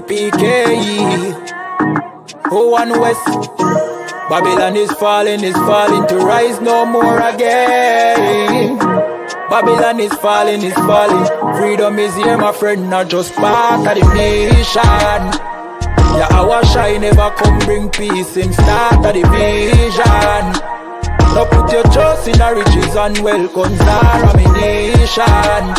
ISUPK. Oh, and West. Babylon is falling to rise no more again. Babylon is falling. Freedom is here, my friend, not just part of the nation. YAHANNA never come bring peace in start of the vision. Now put your trust in the riches and wealth, guns are ammunition.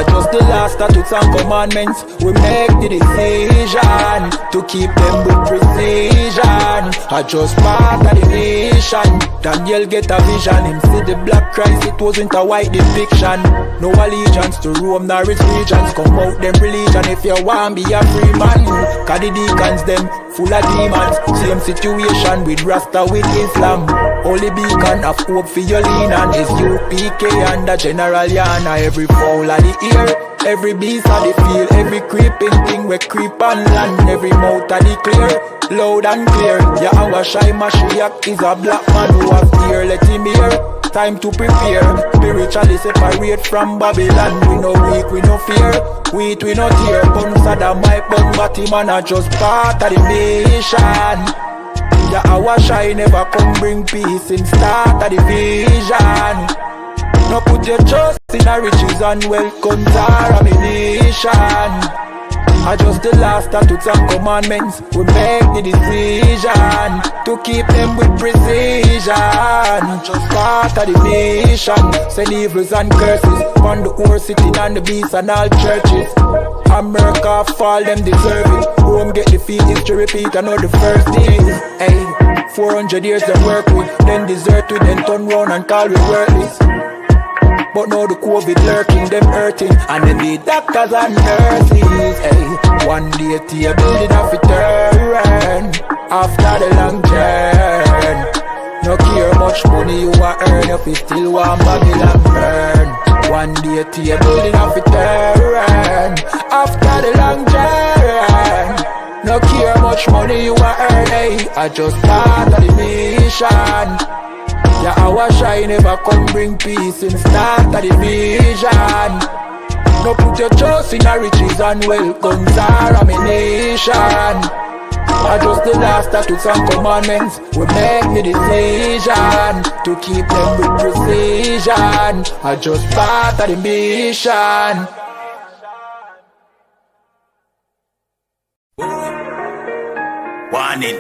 Just the last statutes and commandments, we make the decision to keep them with precision. Just part of the nation. Daniel get a vision, him see the black Christ, it wasn't a white depiction. No allegiance to Rome nor its regions, come out them religion if you want be a free man. Cause the deacons them full of demons, same situation with Rasta with Islam. Only beacon of hope for your lean on is UPK and the General YAHANNA. Every fowl of the ear, every beast of the field, every creeping thing we creep on land, every mouth of the clear, loud and clear. YAHANNA is a black man who has ear, let him hear. Time to prepare, spiritually separate from Babylon. We no weak, we no fear, we no tear. Guns are the mic, but him and are just part of the nation. YAHANNA never come bring peace in start of the vision. Now put your trust in the riches and wealth, guns are ammunition. Just the last statutes and commandments, we make the decision to keep them with precision. Just part of the nation, send evils and curses on the whole city and the beasts and all churches. America fall, them deserve it. Rome get defeat, history repeat, I know the first days. Hey, 400 years they work with, then desert with, then turn round and call we worthless. But now the COVID lurking, them hurting, and then the doctors and nurses. Hey, one day to your building have to turn after the long journey. No care much money you want earn, if you still want Babylon burn. One day to your building have to turn after the long journey. No care much money you want earn, hey, I just part of the mission. YAHANNA never come bring peace in start of the vision. No put your trust in the riches and wealth, guns are ammunition. Just the last statutes and commandments, we make the decision to keep them with precision. Just part of the mission. Warning.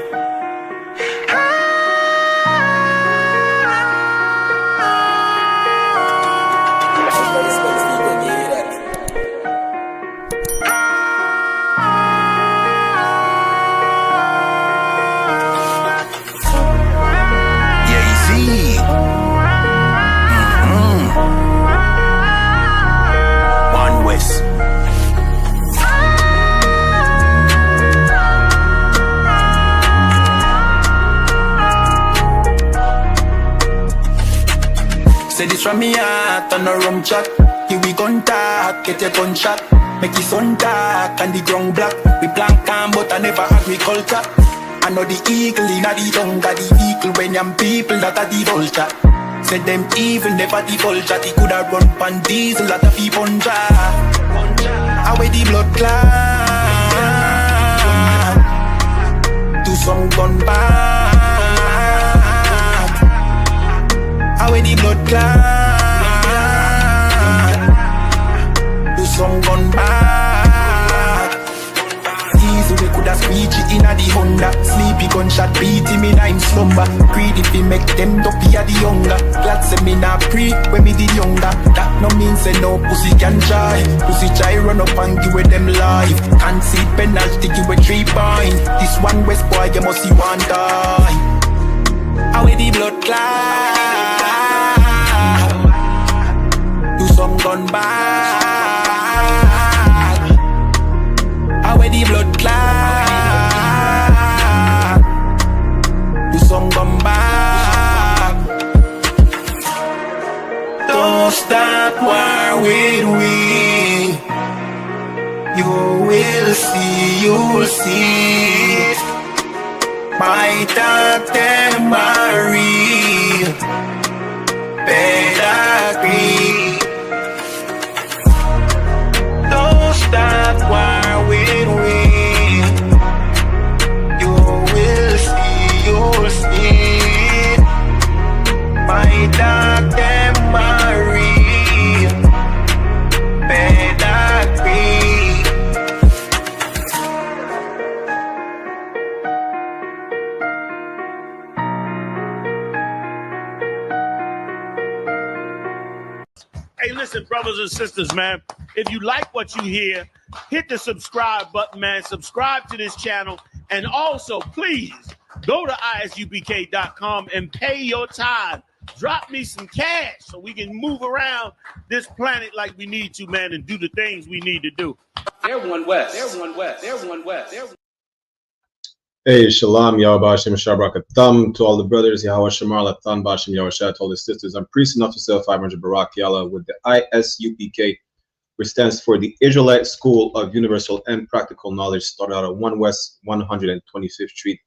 Say this from me heart on a rum chat. Here we gun talk, get your gun shot. Make your sun dark and the ground black. We plant calm but I never agriculture. I know the eagle in the younger the vehicle when young people that are the vulture. Say them evil never the vulture. They coulda run pan diesel that a fee punja. Away the blood clot to some gun back. Away the blood clot to some gun back. Easy we coulda squeegee in a the Honda. Sleepy gunshot beat him in a him slumber. Greedy fi make them dopey a the younger. Glad say me nah pre when me the younger. That no mean say no pussy can try. Pussy try run up and give with them life. Can't see penalty give with 3 points. This one West boy you must see one die. Away the blood clot to some gun back. Away the blood clot to some gun back. Don't stop war with we. You will see, you'll see. My thought them are real. Better agree. Don't stop war with we. Hey, listen, brothers and sisters, man, if you like what you hear, hit the subscribe button, man. Subscribe to this channel. And also, please, go to isupk.com and pay your tithe. Drop me some cash so we can move around this planet like we need to, man, and do the things we need to do. Everyone west. Everyone west. Everyone west. Everyone. Hey, Shalom, Yahweh Shabrak to all the brothers, Yahweh Shamar Latan Bashim Yahweh to all the sisters. I'm priest enough to sell 500 Barak Yalla with the I.S.U.P.K, which stands for the Israelite School of Universal and Practical Knowledge, started out at 1 West 125th Street,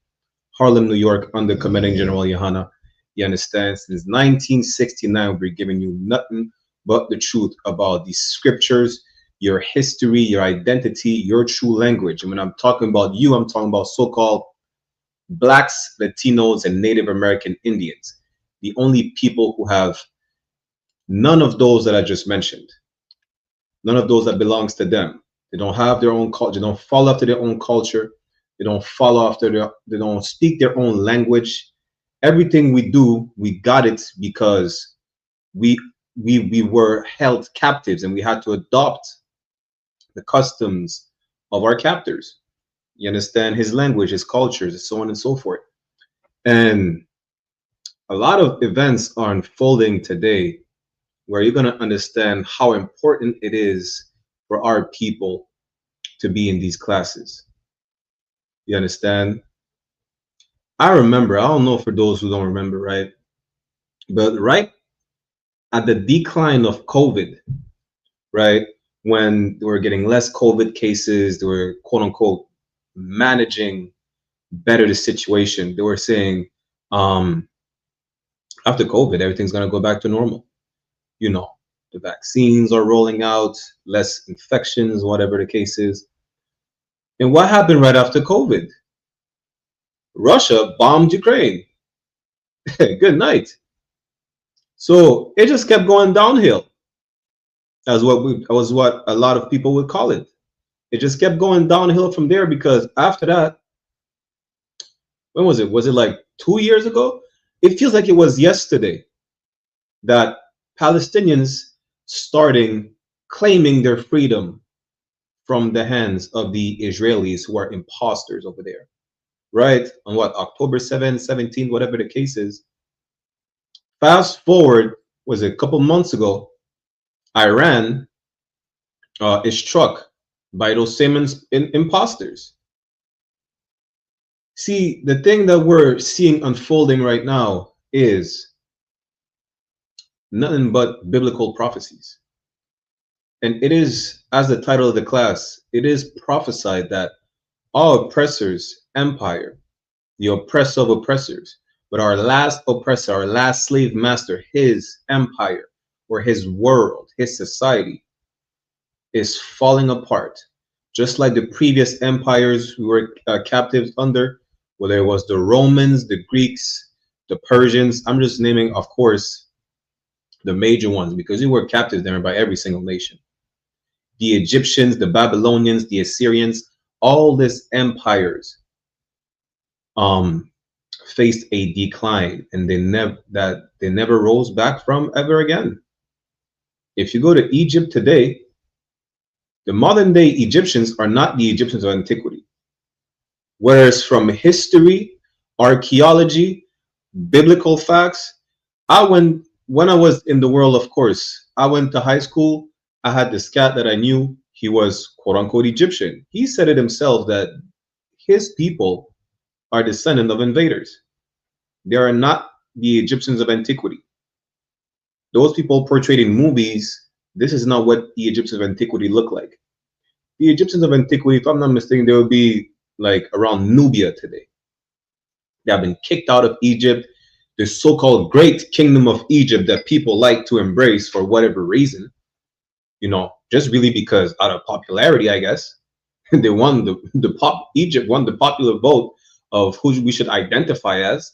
Harlem, New York, under Commanding General YAHANNA. You understand? Since 1969, we're giving you nothing but the truth about the scriptures, your history, your identity, your true language. And when I'm talking about you, I'm talking about so-called Blacks, Latinos, and Native American Indians, the only people who have none of those that I just mentioned, none of those that belongs to them. They don't have their own culture. They don't follow after their own culture. They don't follow after they don't speak their own language. Everything we do, we got it because we were held captives and we had to adopt the customs of our captors. You understand? His language, his cultures, and so on and so forth. And a lot of events are unfolding today where you're going to understand how important it is for our people to be in these classes. You understand? I remember, I don't know for those who don't remember, right? But right at the decline of COVID, right? When they were getting less COVID cases, they were quote unquote managing better the situation. They were saying, after COVID, everything's going to go back to normal. You know, the vaccines are rolling out, less infections, whatever the case is. And what happened right after COVID? Russia bombed Ukraine. Good night. So it just kept going downhill. That was what a lot of people would call it. It just kept going downhill from there because after that, when was it? Was it like 2 years ago? It feels like it was yesterday that Palestinians starting claiming their freedom from the hands of the Israelis who are imposters over there, right? On what, October 7, 17, whatever the case is. Fast forward, was it a couple months ago, Iran is struck by those same imposters. See, the thing that we're seeing unfolding right now is nothing but biblical prophecies. And it is, as the title of the class, it is prophesied that our oppressors' empire, the oppressor of oppressors, but our last oppressor, our last slave master, his empire, or his world, his society, is falling apart. Just like the previous empires we were captives under, whether it was the Romans, the Greeks, the Persians. I'm just naming, of course, the major ones because we were captives there by every single nation. The Egyptians, the Babylonians, the Assyrians, all these empires faced a decline, and they never rose back from ever again. If you go to Egypt today, the modern day Egyptians are not the Egyptians of antiquity. Whereas from history, archaeology, biblical facts, when I was in the world, of course, I went to high school. I had this cat that I knew. He was quote unquote Egyptian. He said it himself that his people are descendants of invaders. They are not the Egyptians of antiquity. Those people portrayed in movies, this is not what the Egyptians of antiquity look like. The Egyptians of antiquity, if I'm not mistaken, they would be like around Nubia today. They have been kicked out of Egypt. The so-called great kingdom of Egypt that people like to embrace for whatever reason, you know, just really because out of popularity, I guess. They won Egypt won the popular vote of who we should identify as.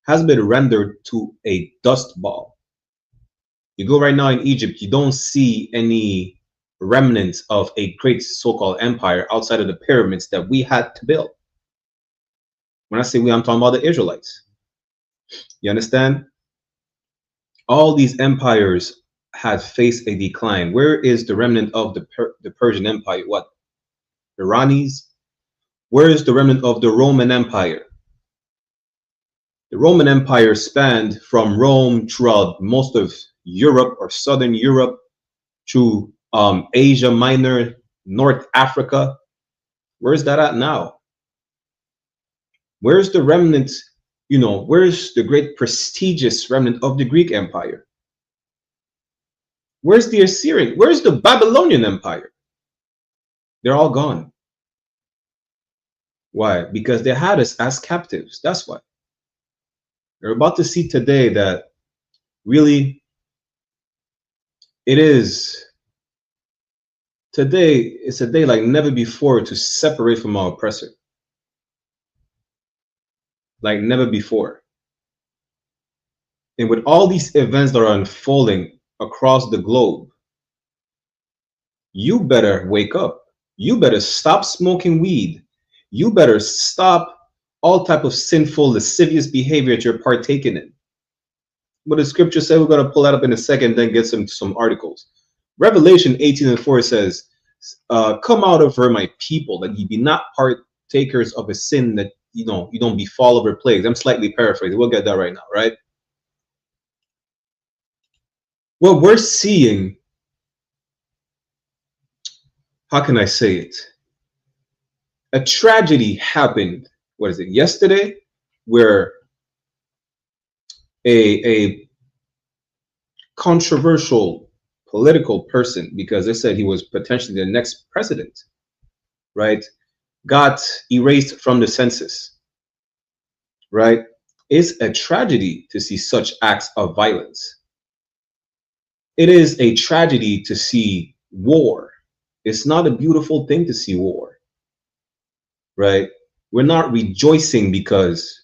has been rendered to a dust ball. You go right now in Egypt, you don't see any remnants of a great so-called empire outside of the pyramids that we had to build. When I say we, I'm talking about the Israelites. You understand? All these empires had faced a decline. Where is the remnant of the Persian Empire? What? Iranis? Where is the remnant of the Roman Empire? The Roman Empire spanned from Rome throughout most of Europe or Southern Europe to Asia Minor, North Africa. Where's that at now? Where's the remnant, where's the great prestigious remnant of the Greek Empire? Where's the Assyrian? Where's the Babylonian Empire? They're all gone. Why? Because they had us as captives. That's why. You're about to see today that really today it's a day like never before to separate from our oppressor. Like never before. And with all these events that are unfolding across the globe, you better wake up. You better stop smoking weed. You better stop all type of sinful, lascivious behavior that you're partaking in. What the scripture said, we're going to pull that up in a second, then get some articles. Revelation 18:4 says, come out of her, my people, that ye be not partakers of a sin, that you don't befall over plagues. I'm slightly paraphrasing. We'll get that right now, right? What we're seeing, how can I say it? A tragedy happened, what is it, yesterday, where a controversial political person, because they said he was potentially the next president, right, got erased from the census, right? It's a tragedy to see such acts of violence. It is a tragedy to see war. It's not a beautiful thing to see war, right? We're not rejoicing because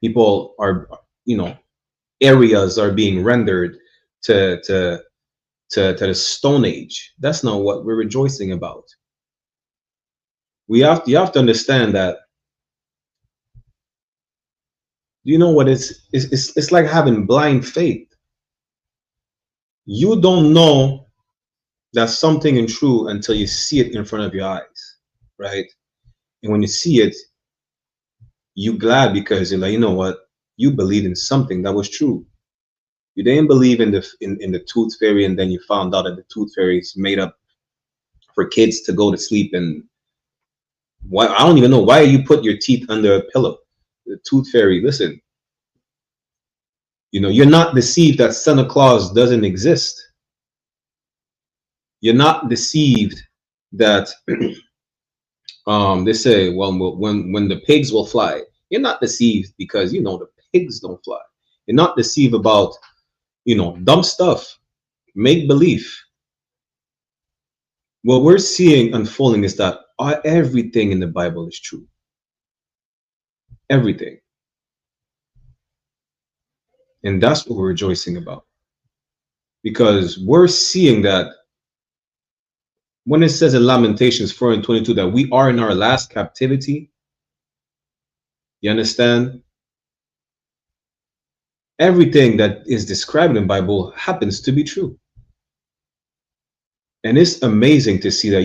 people are, areas are being rendered to the Stone Age. That's not what we're rejoicing about. You have to understand that. You know what it's like having blind faith. You don't know that something is true until you see it in front of your eyes, right? And when you see it, you glad because you're like, you know what? You believe in something that was true. You didn't believe in the tooth fairy, and then you found out that the tooth fairy is made up for kids to go to sleep. And why? I don't even know why you put your teeth under a pillow. The tooth fairy. Listen, you're not deceived that Santa Claus doesn't exist. You're not deceived that they say, well, when the pigs will fly. You're not deceived because the pigs don't fly. You're not deceived about dumb stuff, make believe. What we're seeing unfolding is that everything in the Bible is true. Everything. And that's what we're rejoicing about. Because we're seeing that when it says in Lamentations 4:22 that we are in our last captivity, you understand? Everything that is described in the Bible happens to be true. And it's amazing to see that,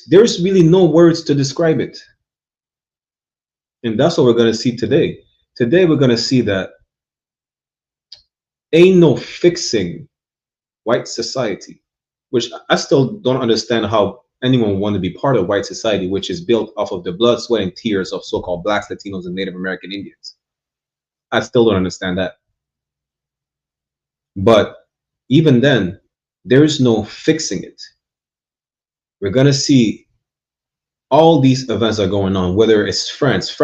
there's really no words to describe it. And that's what we're going to see today. Today, we're going to see that ain't no fixing white society, which I still don't understand how anyone want to be part of white society, which is built off of the blood, sweat, and tears of so-called blacks, Latinos, and Native American Indians. I still don't understand that. But even then, there's no fixing it. We're going to see all these events are going on, whether it's France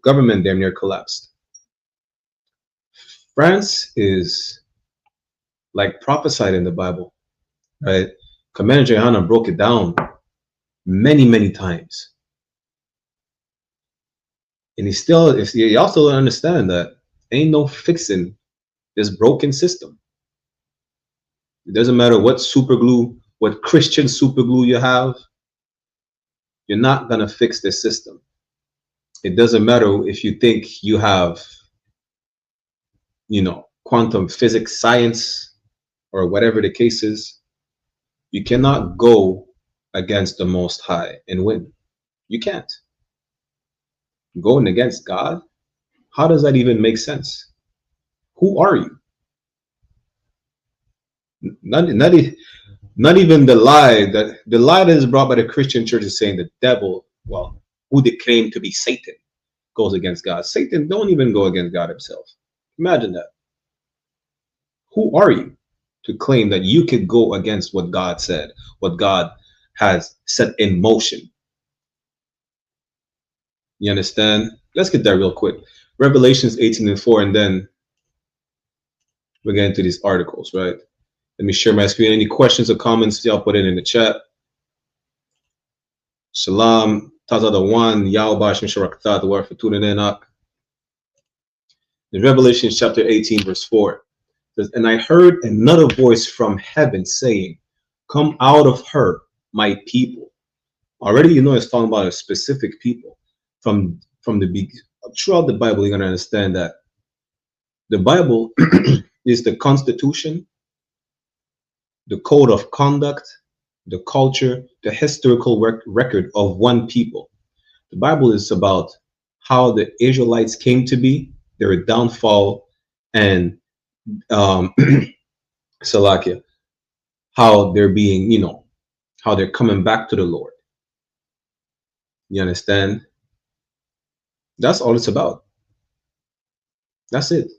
government damn near collapsed. France is like prophesied in the Bible, right? Commander YAHANNA broke it down many times. And you also don't understand that ain't no fixing this broken system. It doesn't matter what super glue, what Christian super glue you have, you're not gonna fix this system. It doesn't matter if you think you have, quantum physics, science, or whatever the case is. You cannot go against the Most High and win. You can't. Going against God? How does that even make sense? Who are you? Not even the lie that is brought by the Christian church is saying the devil, well, who they claim to be Satan, goes against God. Satan don't even go against God himself. Imagine that. Who are you to claim that you could go against what God said, what God has set in motion? You understand? Let's get that real quick. Revelations 18:4, and then we'll get into these articles, right? Let me share my screen. Any questions or comments, y'all put it in the chat. Shalom, Tazada one, Yahweh Shem Sharakatah, the word for tuning in up. In Revelation chapter 18, verse 4, it says, and I heard another voice from heaven saying, come out of her, my people. Already, it's talking about a specific people. From the throughout the Bible, you're gonna understand that the Bible is the constitution, the code of conduct, the culture, the historical record of one people. The Bible is about how the Israelites came to be, their downfall, and Salakia, how they're being, how they're coming back to the Lord. You understand? That's all it's about. That's it.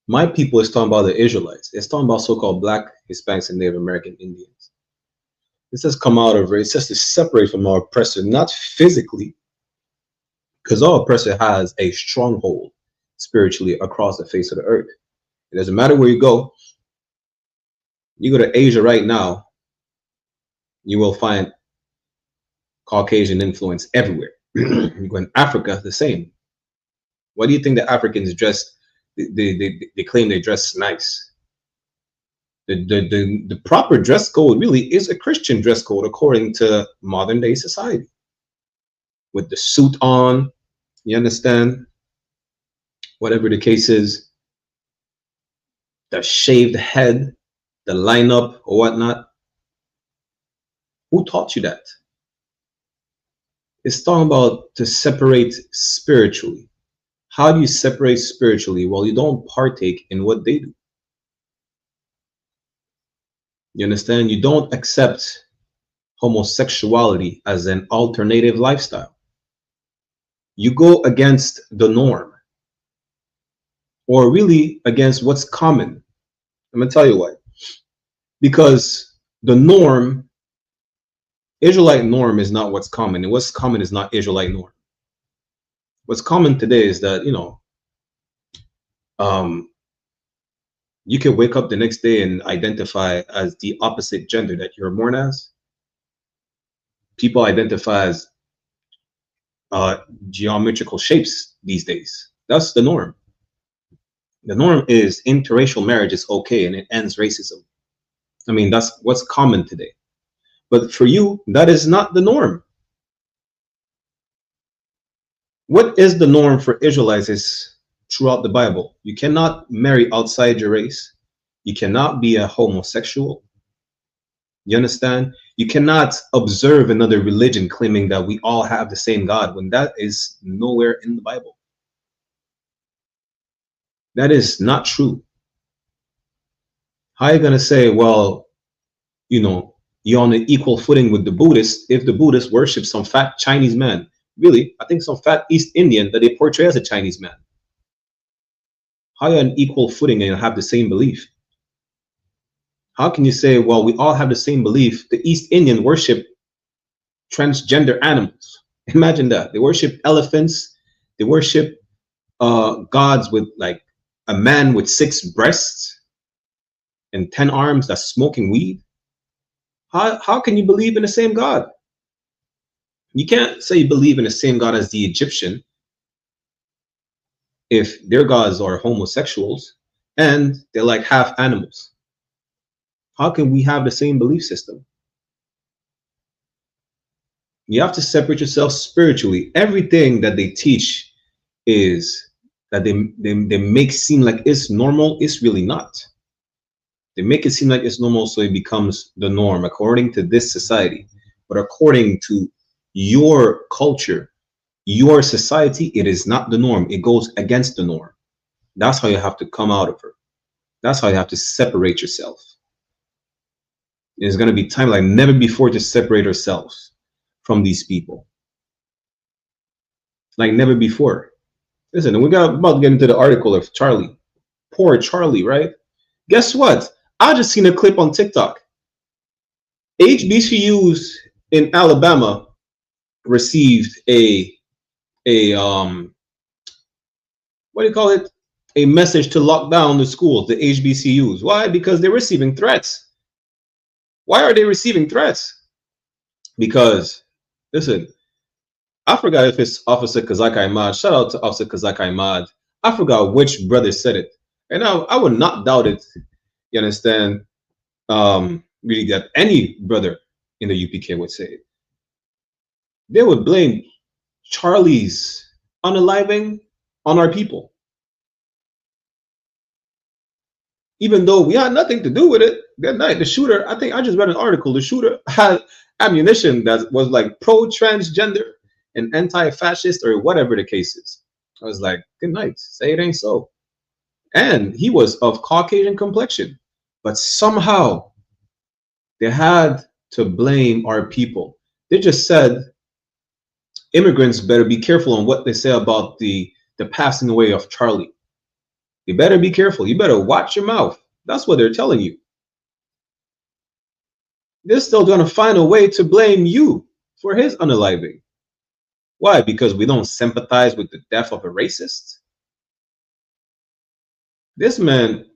My people is talking about the Israelites. It's talking about so-called Black, Hispanics, and Native American Indians. It says come out of it. It says to separate from our oppressor, not physically, because our oppressor has a stronghold spiritually across the face of the earth. It doesn't matter where you go. You go to Asia right now, you will find Caucasian influence everywhere. You go in Africa, the same. Why do you think the Africans dress? They claim they dress nice. The proper dress code really is a Christian dress code according to modern day society. With the suit on, you understand? Whatever the case is, the shaved head, the lineup or whatnot. Who taught you that? It's talking about to separate spiritually. How do you separate spiritually? Well, you don't partake in what they do. You understand? You don't accept homosexuality as an alternative lifestyle. You go against the norm, or really against what's common. I'm going to tell you why. Because the norm, Israelite norm, is not what's common, and what's common is not Israelite norm. What's common today is that, you can wake up the next day and identify as the opposite gender that you're born as. People identify as geometrical shapes these days. That's the norm. The norm is interracial marriage is okay and it ends racism. I mean, that's what's common today. But for you, that is not the norm. What is the norm for Israelites is throughout the Bible. You cannot marry outside your race. You cannot be a homosexual. You understand? You cannot observe another religion claiming that we all have the same God when that is nowhere in the Bible. That is not true. How are you going to say, well, you're on an equal footing with the Buddhists if the Buddhists worship some fat Chinese man? Really, I think some fat East Indian that they portray as a Chinese man. How are you on equal footing and have the same belief? How can you say, well, we all have the same belief? The East Indian worship transgender animals. Imagine that. They worship elephants. They worship gods with like a man with 6 breasts and 10 arms that's smoking weed. How can you believe in the same God? You can't say you believe in the same God as the Egyptian if their gods are homosexuals and they're like half animals. How can we have the same belief system? You have to separate yourself spiritually. Everything that they teach is that they make seem like it's normal. It's really not. They make it seem like it's normal, so it becomes the norm according to this society. But according to your culture, your society, it is not the norm. It goes against the norm. That's how you have to come out of it. That's how you have to separate yourself. There's going to be time like never before to separate ourselves from these people. Like never before. Listen, we got about to get into the article of Charlie. Poor Charlie, right? Guess what? I just seen a clip on TikTok. HBCUs in Alabama received a what do you call it? A message to lock down the schools, the HBCUs. Why? Because they're receiving threats. Why are they receiving threats? Because, listen, I forgot if it's Officer Kazak Ahmad. Shout out to Officer Kazak Ahmad. I forgot which brother said it. And I would not doubt it. You understand? Really that any brother in the UPK would say it. They would blame Charlie's unaliving on our people. Even though we had nothing to do with it. That night, the shooter, I think I just read an article, the shooter had ammunition that was like pro-transgender and anti-fascist or whatever the case is. I was like, good night, say it ain't so. And he was of Caucasian complexion, but somehow they had to blame our people. They just said immigrants better be careful on what they say about the passing away of Charlie. You better be careful. You better watch your mouth. That's what they're telling you. They're still going to find a way to blame you for his unaliving. Why? Because we don't sympathize with the death of a racist? This man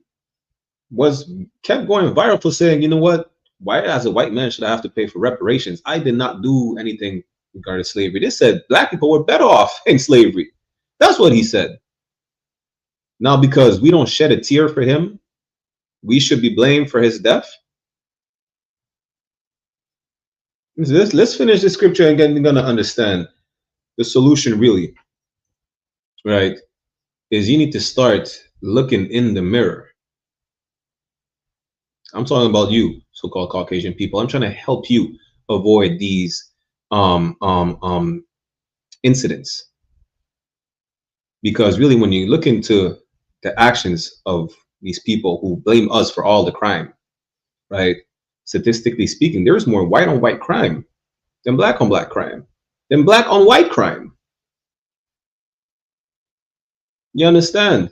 kept going viral for saying, you know what? Why as a white man should I have to pay for reparations? I did not do anything regarding slavery. They said black people were better off in slavery. That's what he said. Now, because we don't shed a tear for him, we should be blamed for his death. Let's finish the scripture and then we're going to understand the solution really, right? Is you need to start looking in the mirror. I'm talking about you, so-called Caucasian people. I'm trying to help you avoid these incidents. Because really, when you look into the actions of these people who blame us for all the crime, right? Statistically speaking, there's more white on white crime than black on black crime, than black on white crime. You understand?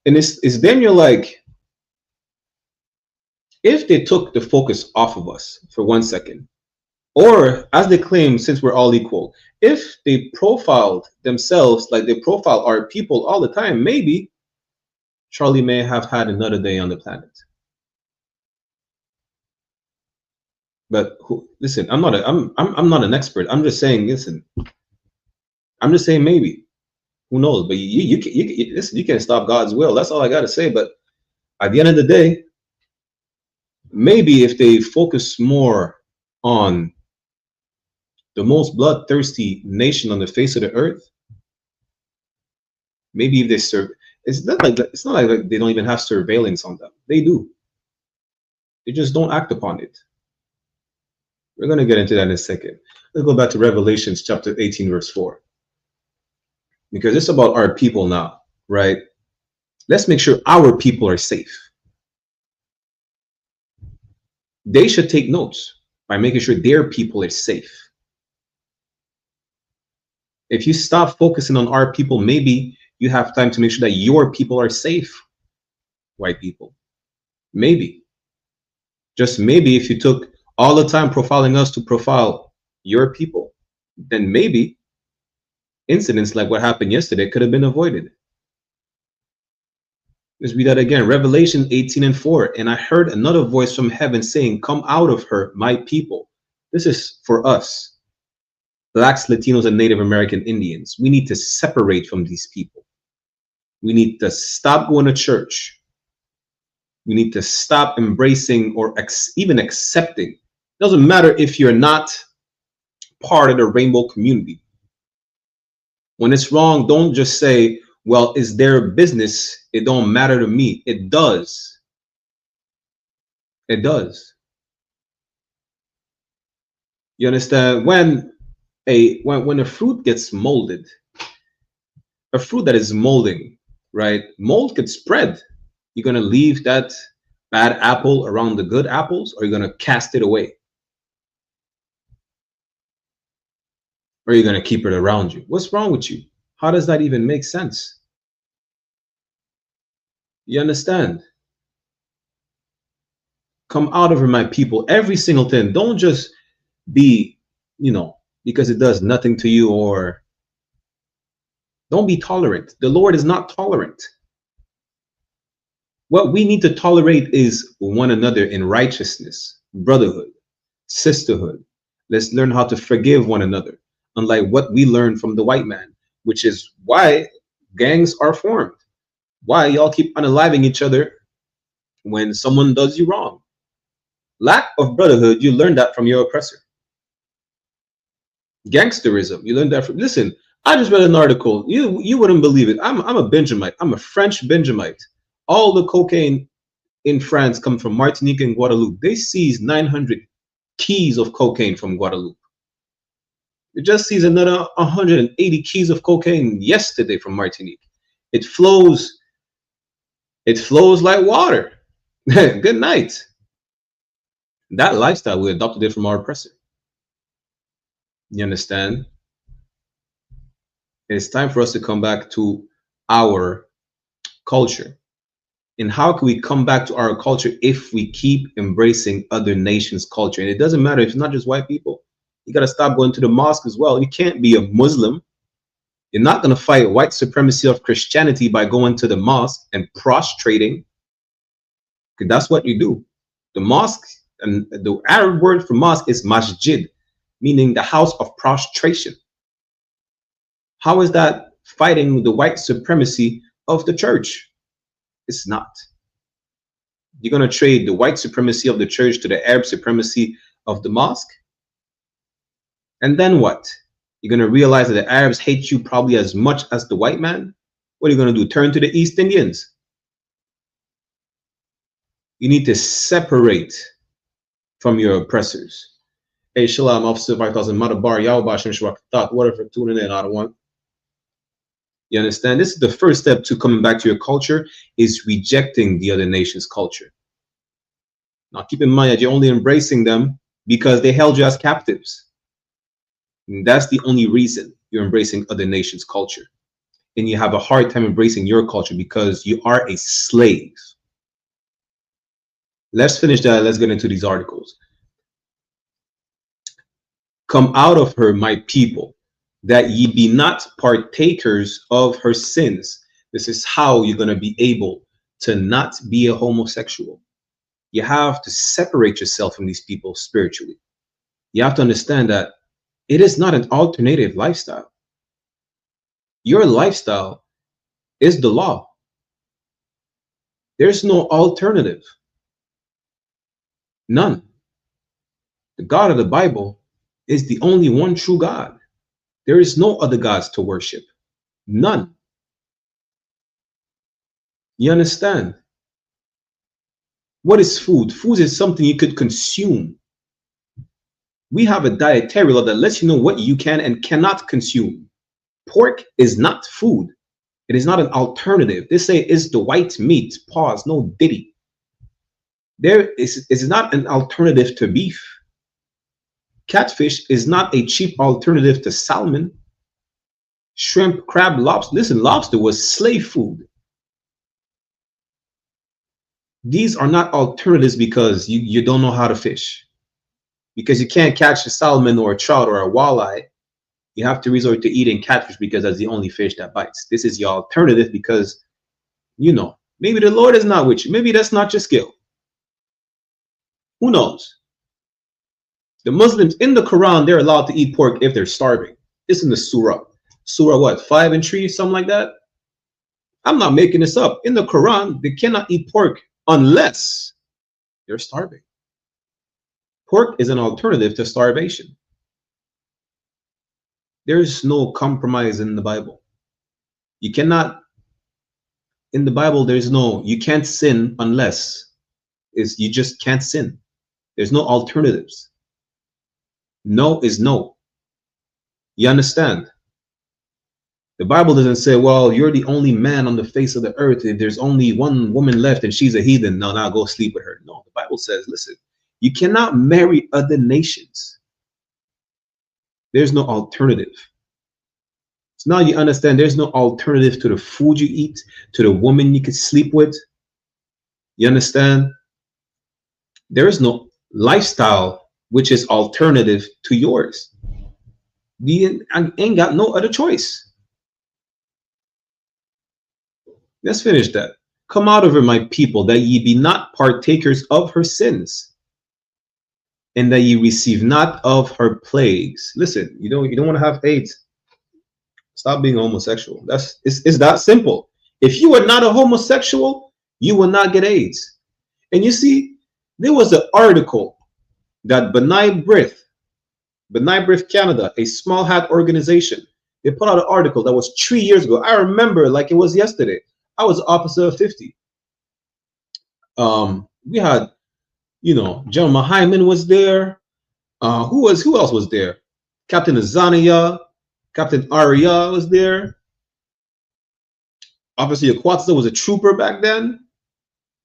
And it's then you're like, if they took the focus off of us for 1 second, or as they claim, since we're all equal, if they profiled themselves like they profile our people all the time, maybe Charlie may have had another day on the planet. But listen, I'm not an expert. I'm just saying, listen, I'm just saying maybe. Who knows? But listen, you can't stop God's will. That's all I got to say. But at the end of the day, maybe if they focus more on the most bloodthirsty nation on the face of the earth, maybe if they serve, it's not like they don't even have surveillance on them. They do. They just don't act upon it. We're going to get into that in a second. Let's go back to Revelations chapter 18, verse 4. Because it's about our people now, right? Let's make sure our people are safe. They should take notes by making sure their people are safe. If you stop focusing on our people, maybe you have time to make sure that your people are safe, white people. Maybe. Just maybe if you took all the time profiling us to profile your people, then maybe incidents like what happened yesterday could have been avoided. Let's read that again. Revelation 18:4. And I heard another voice from heaven saying, come out of her, my people. This is for us, Blacks, Latinos, and Native American Indians. We need to separate from these people. We need to stop going to church. We need to stop embracing or even accepting. It doesn't matter if you're not part of the rainbow community. When it's wrong, don't just say, well, it's their business. It don't matter to me. It does. It does. You understand? When a fruit gets molded, a fruit that is molding, right? Mold could spread. You're going to leave that bad apple around the good apples, or you're going to cast it away? Or you're going to keep it around you? What's wrong with you? How does that even make sense? You understand? Come out of her, my people. Every single thing. Don't just be, because it does nothing to you, or don't be tolerant. The Lord is not tolerant. What we need to tolerate is one another in righteousness, brotherhood, sisterhood. Let's learn how to forgive one another, unlike what we learned from the white man, which is why gangs are formed. Why y'all keep unaliving each other when someone does you wrong. Lack of brotherhood, you learn that from your oppressor. Gangsterism, you learn that from, listen, I just read an article, you wouldn't believe it. I'm a Benjamite. I'm a French Benjamite. All the cocaine in France come from Martinique and Guadeloupe. They seized 900 keys of cocaine from Guadeloupe. They just seized another 180 keys of cocaine yesterday from Martinique. It flows like water. Good night. That lifestyle, we adopted it from our oppressor. You understand? It's time for us to come back to our culture. And how can we come back to our culture if we keep embracing other nations' culture? And it doesn't matter if it's not just white people. You got to stop going to the mosque as well. You can't be a Muslim. You're not going to fight white supremacy of Christianity by going to the mosque and prostrating. Because that's what you do. The mosque, and the Arab word for mosque is masjid, meaning the house of prostration. How is that fighting the white supremacy of the church? It's not. You're going to trade the white supremacy of the church to the Arab supremacy of the mosque? And then what? You're going to realize that the Arabs hate you probably as much as the white man? What are you going to do? Turn to the East Indians? You need to separate from your oppressors. Hey, Shalom, Officer 5000, Madabar, Yahweh, Shem Shwak, Thought, whatever, tuning in, I don't want. You understand? This is the first step to coming back to your culture, is rejecting the other nation's culture. Now, keep in mind that you're only embracing them because they held you as captives. And that's the only reason you're embracing other nations' culture. And you have a hard time embracing your culture because you are a slave. Let's finish that. Let's get into these articles. Come out of her, my people, that ye be not partakers of her sins. This is how you're going to be able to not be a homosexual. You have to separate yourself from these people spiritually. You have to understand that it is not an alternative lifestyle. Your lifestyle is the law. There's no alternative. None. The God of the Bible is the only one true God. There is no other gods to worship. None. You understand? What is food? Food is something you could consume. We have a dietary law that lets you know what you can and cannot consume. Pork is not food. It is not an alternative. They say it's the white meat. Pause. No diddy. There is not an alternative to beef. Catfish is not a cheap alternative to salmon. Shrimp, crab, lobster. Listen, lobster was slave food. These are not alternatives because you don't know how to fish. Because you can't catch a salmon or a trout or a walleye. You have to resort to eating catfish because that's the only fish that bites. This is your alternative because, you know, Maybe the Lord is not with you. Maybe that's not your skill. Who knows? The Muslims in the Quran, they're allowed to eat pork if they're starving. It's in the Surah. Surah what? 5 and 3, something like that? I'm not making this up. In the Quran, they cannot eat pork unless they're starving. Pork is an alternative to starvation. There's no compromise in the Bible. You cannot, in the Bible, there's no, you can't sin unless, you just can't sin. There's no alternatives. No is no. You understand? The Bible doesn't say, well, you're the only man on the face of the earth. If there's only one woman left and she's a heathen, now go sleep with her. No, the Bible says, listen, you cannot marry other nations. There's no alternative. So now you understand there's no alternative to the food you eat, to the woman you could sleep with. You understand? There is no lifestyle which is alternative to yours. You ain't got no other choice. Let's finish that. Come out of her, my people, that ye be not partakers of her sins, and that ye receive not of her plagues. Listen, you don't want to have AIDS. Stop being homosexual. It's that simple. If you are not a homosexual, you will not get AIDS. And you see, there was an article that B'nai B'rith Canada, a small hat organization, they put out an article that was 3 years ago. I remember like it was yesterday. I was officer of 50. We had, General Hyman was there. Who else was there? Captain Azania, Captain Arya was there. Officer Yakwatsa was a trooper back then.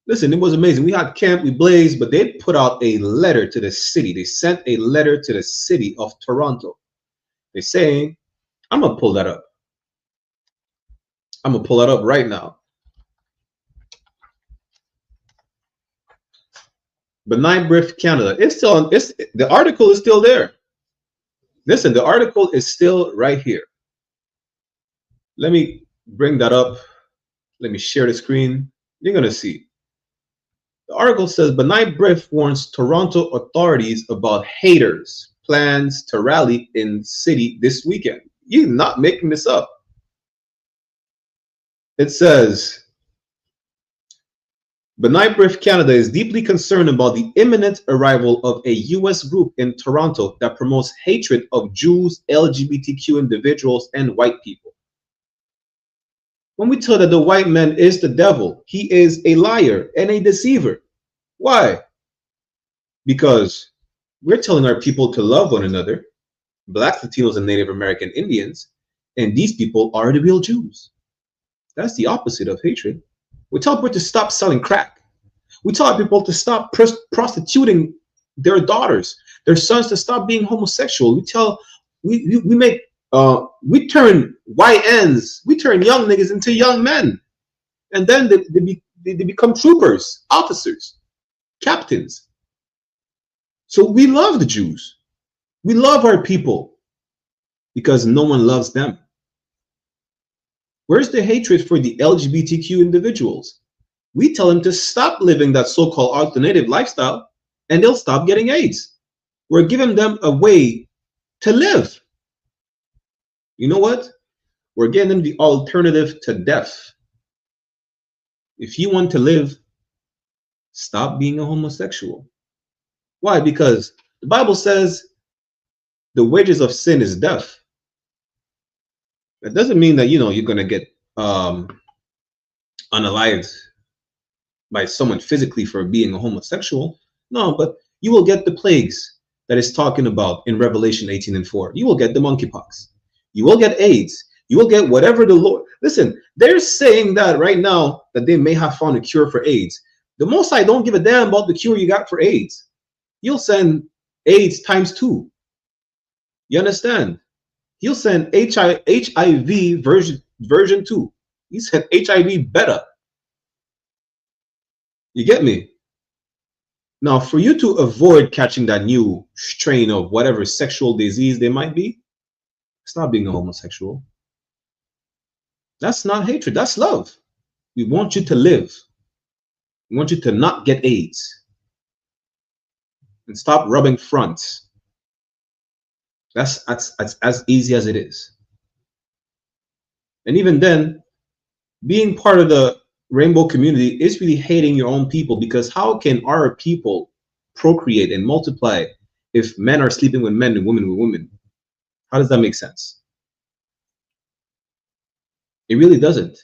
Listen, it was amazing. We had camp, we blazed, but they put out a letter to the city. They sent a letter to the city of Toronto. They're saying, I'm going to pull that up. I'm going to pull that up right now. B'nai B'rith Canada. The article is still there. Listen, the article is still right here. Let me bring that up. Let me share the screen. You're going to see. The article says, B'nai B'rith warns Toronto authorities about haters' plans to rally in city this weekend. You're not making this up. It says, B'nai B'rith Canada is deeply concerned about the imminent arrival of a U.S. group in Toronto that promotes hatred of Jews, LGBTQ individuals, and white people. When we tell that the white man is the devil, he is a liar and a deceiver. Why? Because we're telling our people to love one another, Blacks, Latinos, and Native American Indians, and these people are the real Jews. That's the opposite of hatred. We tell people to stop selling crack. We tell people to stop prostituting their daughters, their sons to stop being homosexual. We turn YNs, we turn young niggas into young men. And then they become troopers, officers, captains. So we love the Jews. We love our people because no one loves them. Where's the hatred for the LGBTQ individuals? We tell them to stop living that so-called alternative lifestyle and they'll stop getting AIDS. We're giving them a way to live. You know what? We're getting them the alternative to death. If you want to live, stop being a homosexual. Why? Because the Bible says the wages of sin is death. That doesn't mean that, you're going to get unalived by someone physically for being a homosexual. No, but you will get the plagues that is talking about in Revelation 18:4. You will get the monkeypox. You will get AIDS. You will get whatever the Lord. Listen, they're saying that right now that they may have found a cure for AIDS. The Most High don't give a damn about the cure you got for AIDS. You'll send AIDS ×2. You understand? He'll send HIV version 2. He said HIV better. You get me? Now, for you to avoid catching that new strain of whatever sexual disease they might be, stop being a homosexual. That's not hatred. That's love. We want you to live. We want you to not get AIDS. And stop rubbing fronts. That's as easy as it is. And even then, being part of the rainbow community is really hating your own people, because how can our people procreate and multiply if men are sleeping with men and women with women? How does that make sense? It really doesn't.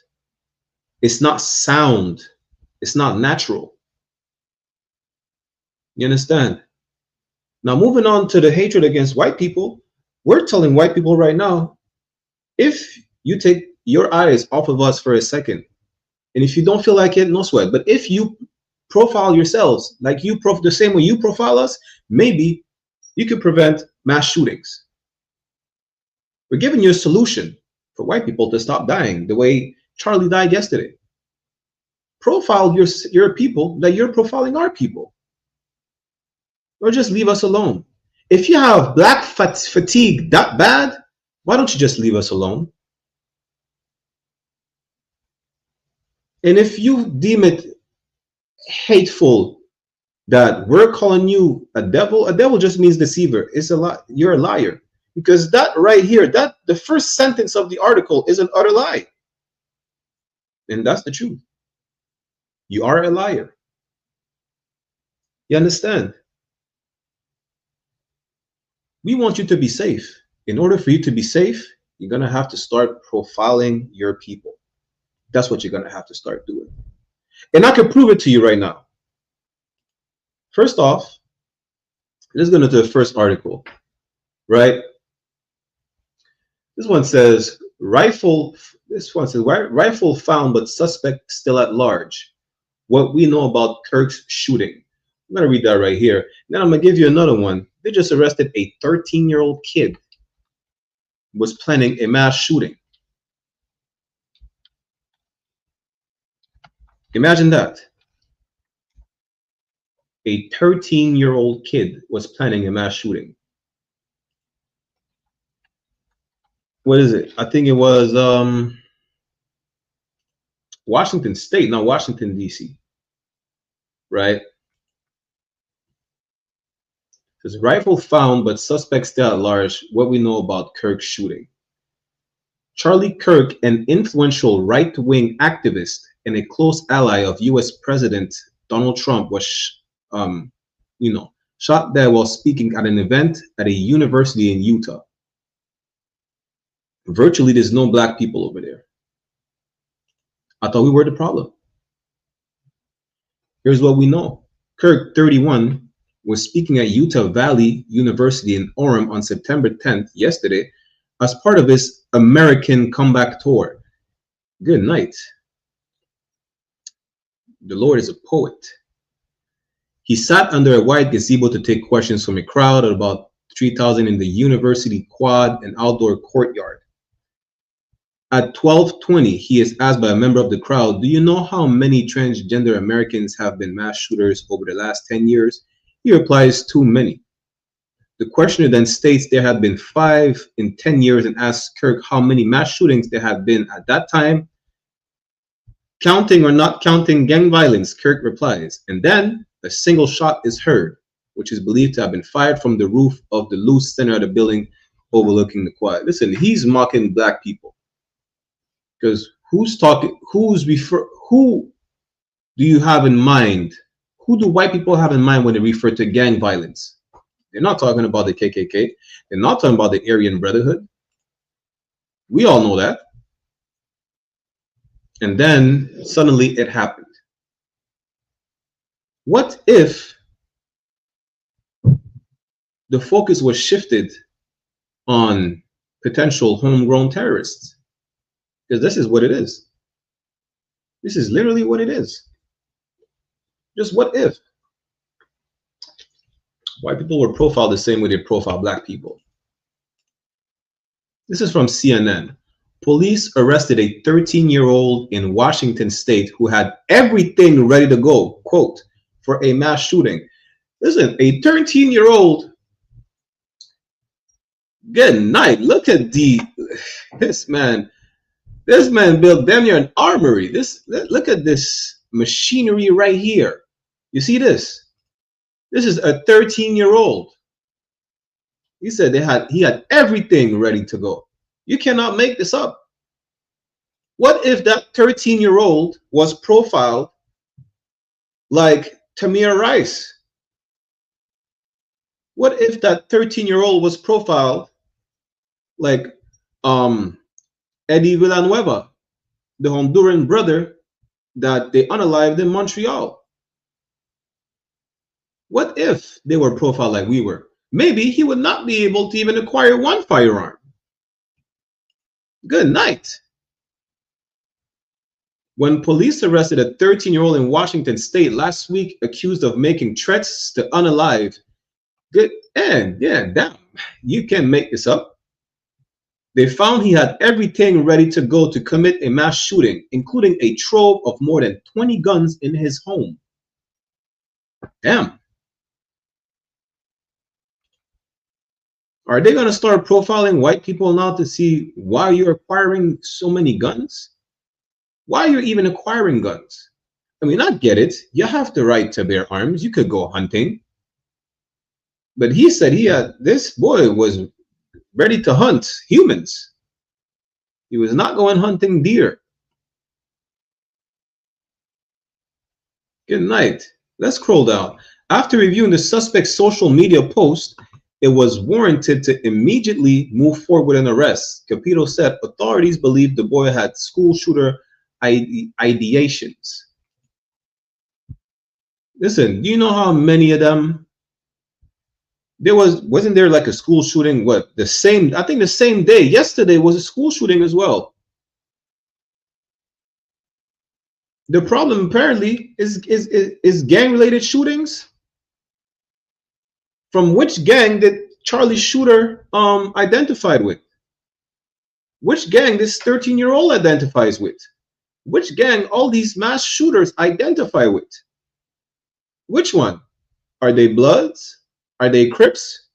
It's not sound. It's not natural. You understand? Now, moving on to the hatred against white people, we're telling white people right now, if you take your eyes off of us for a second, and if you don't feel like it, no sweat. But if you profile yourselves like the same way you profile us, maybe you could prevent mass shootings. We're giving you a solution for white people to stop dying the way Charlie died yesterday. Profile your people that you're profiling our people. Or just leave us alone. If you have black fatigue that bad, why don't you just leave us alone? And if you deem it hateful that we're calling you a devil just means deceiver. It's a lie. You're a liar. Because that right here, the first sentence of the article is an utter lie. And that's the truth. You are a liar. You understand? We want you to be safe. In order for you to be safe, you're going to have to start profiling your people. That's what you're going to have to start doing. And I can prove it to you right now. First off, let's go into the first article, right? This one says, rifle found but suspect still at large. What we know about Kirk's shooting. I'm going to read that right here. Then I'm going to give you another one. They just arrested a 13-year-old kid who was planning a mass shooting. Imagine that. A 13-year-old kid was planning a mass shooting. What is it? I think it was Washington State, not Washington, D.C. Right? It says, rifle found, but suspect still at large. What we know about Kirk's shooting. Charlie Kirk, an influential right-wing activist and a close ally of U.S. President Donald Trump, was, shot dead while speaking at an event at a university in Utah. Virtually, there's no black people over there. I thought we were the problem. Here's what we know. Kirk, 31, was speaking at Utah Valley University in Orem on September 10th, yesterday, as part of his American comeback tour. Good night. The Lord is a poet. He sat under a wide gazebo to take questions from a crowd of about 3,000 in the university quad and outdoor courtyard. At 12:20, he is asked by a member of the crowd, do you know how many transgender Americans have been mass shooters over the last 10 years? He replies, too many. The questioner then states there have been 5 in 10 years and asks Kirk how many mass shootings there have been at that time. Counting or not counting gang violence, Kirk replies. And then a single shot is heard, which is believed to have been fired from the roof of the loose center of the building overlooking the quad. Listen, he's mocking black people. Because who do you have in mind? Who do white people have in mind when they refer to gang violence? They're not talking about the KKK. They're not talking about the Aryan Brotherhood. We all know that. And then suddenly it happened. What if the focus was shifted on potential homegrown terrorists? Because this is what it is. This is literally what it is. Just what if? White people were profiled the same way they profile black people. This is from CNN. Police arrested a 13-year-old in Washington state who had everything ready to go, quote, for a mass shooting. Listen, a 13-year-old, good night. Look at this man. This man built damn near an armory. Look at this machinery right here. You see this? This is a 13-year-old. He said he had everything ready to go. You cannot make this up. What if that 13-year-old was profiled like Tamir Rice? What if that 13-year-old was profiled like Eddie Villanueva, the Honduran brother that they unalived in Montreal? What if they were profiled like we were? Maybe he would not be able to even acquire one firearm. Good night. When police arrested a 13-year-old in Washington state last week accused of making threats to unalive, damn, you can make this up. They found he had everything ready to go to commit a mass shooting, including a trove of more than 20 guns in his home. Damn. Are they going to start profiling white people now to see why you're acquiring so many guns? Why are you even acquiring guns? I mean, I get it. You have the right to bear arms. You could go hunting. But he said this boy was ready to hunt humans. He was not going hunting deer. Good night. Let's scroll down. After reviewing the suspect's social media post, it was warranted to immediately move forward with an arrest. Capito said authorities believed the boy had school shooter ideations. Listen, do you know how many of them? Wasn't there like a school shooting? I think the same day, yesterday was a school shooting as well. The problem apparently is gang-related shootings. From which gang did Charlie Shooter identified with? Which gang this 13-year-old identifies with? Which gang all these mass shooters identify with? Which one? Are they Bloods? Are they Crips?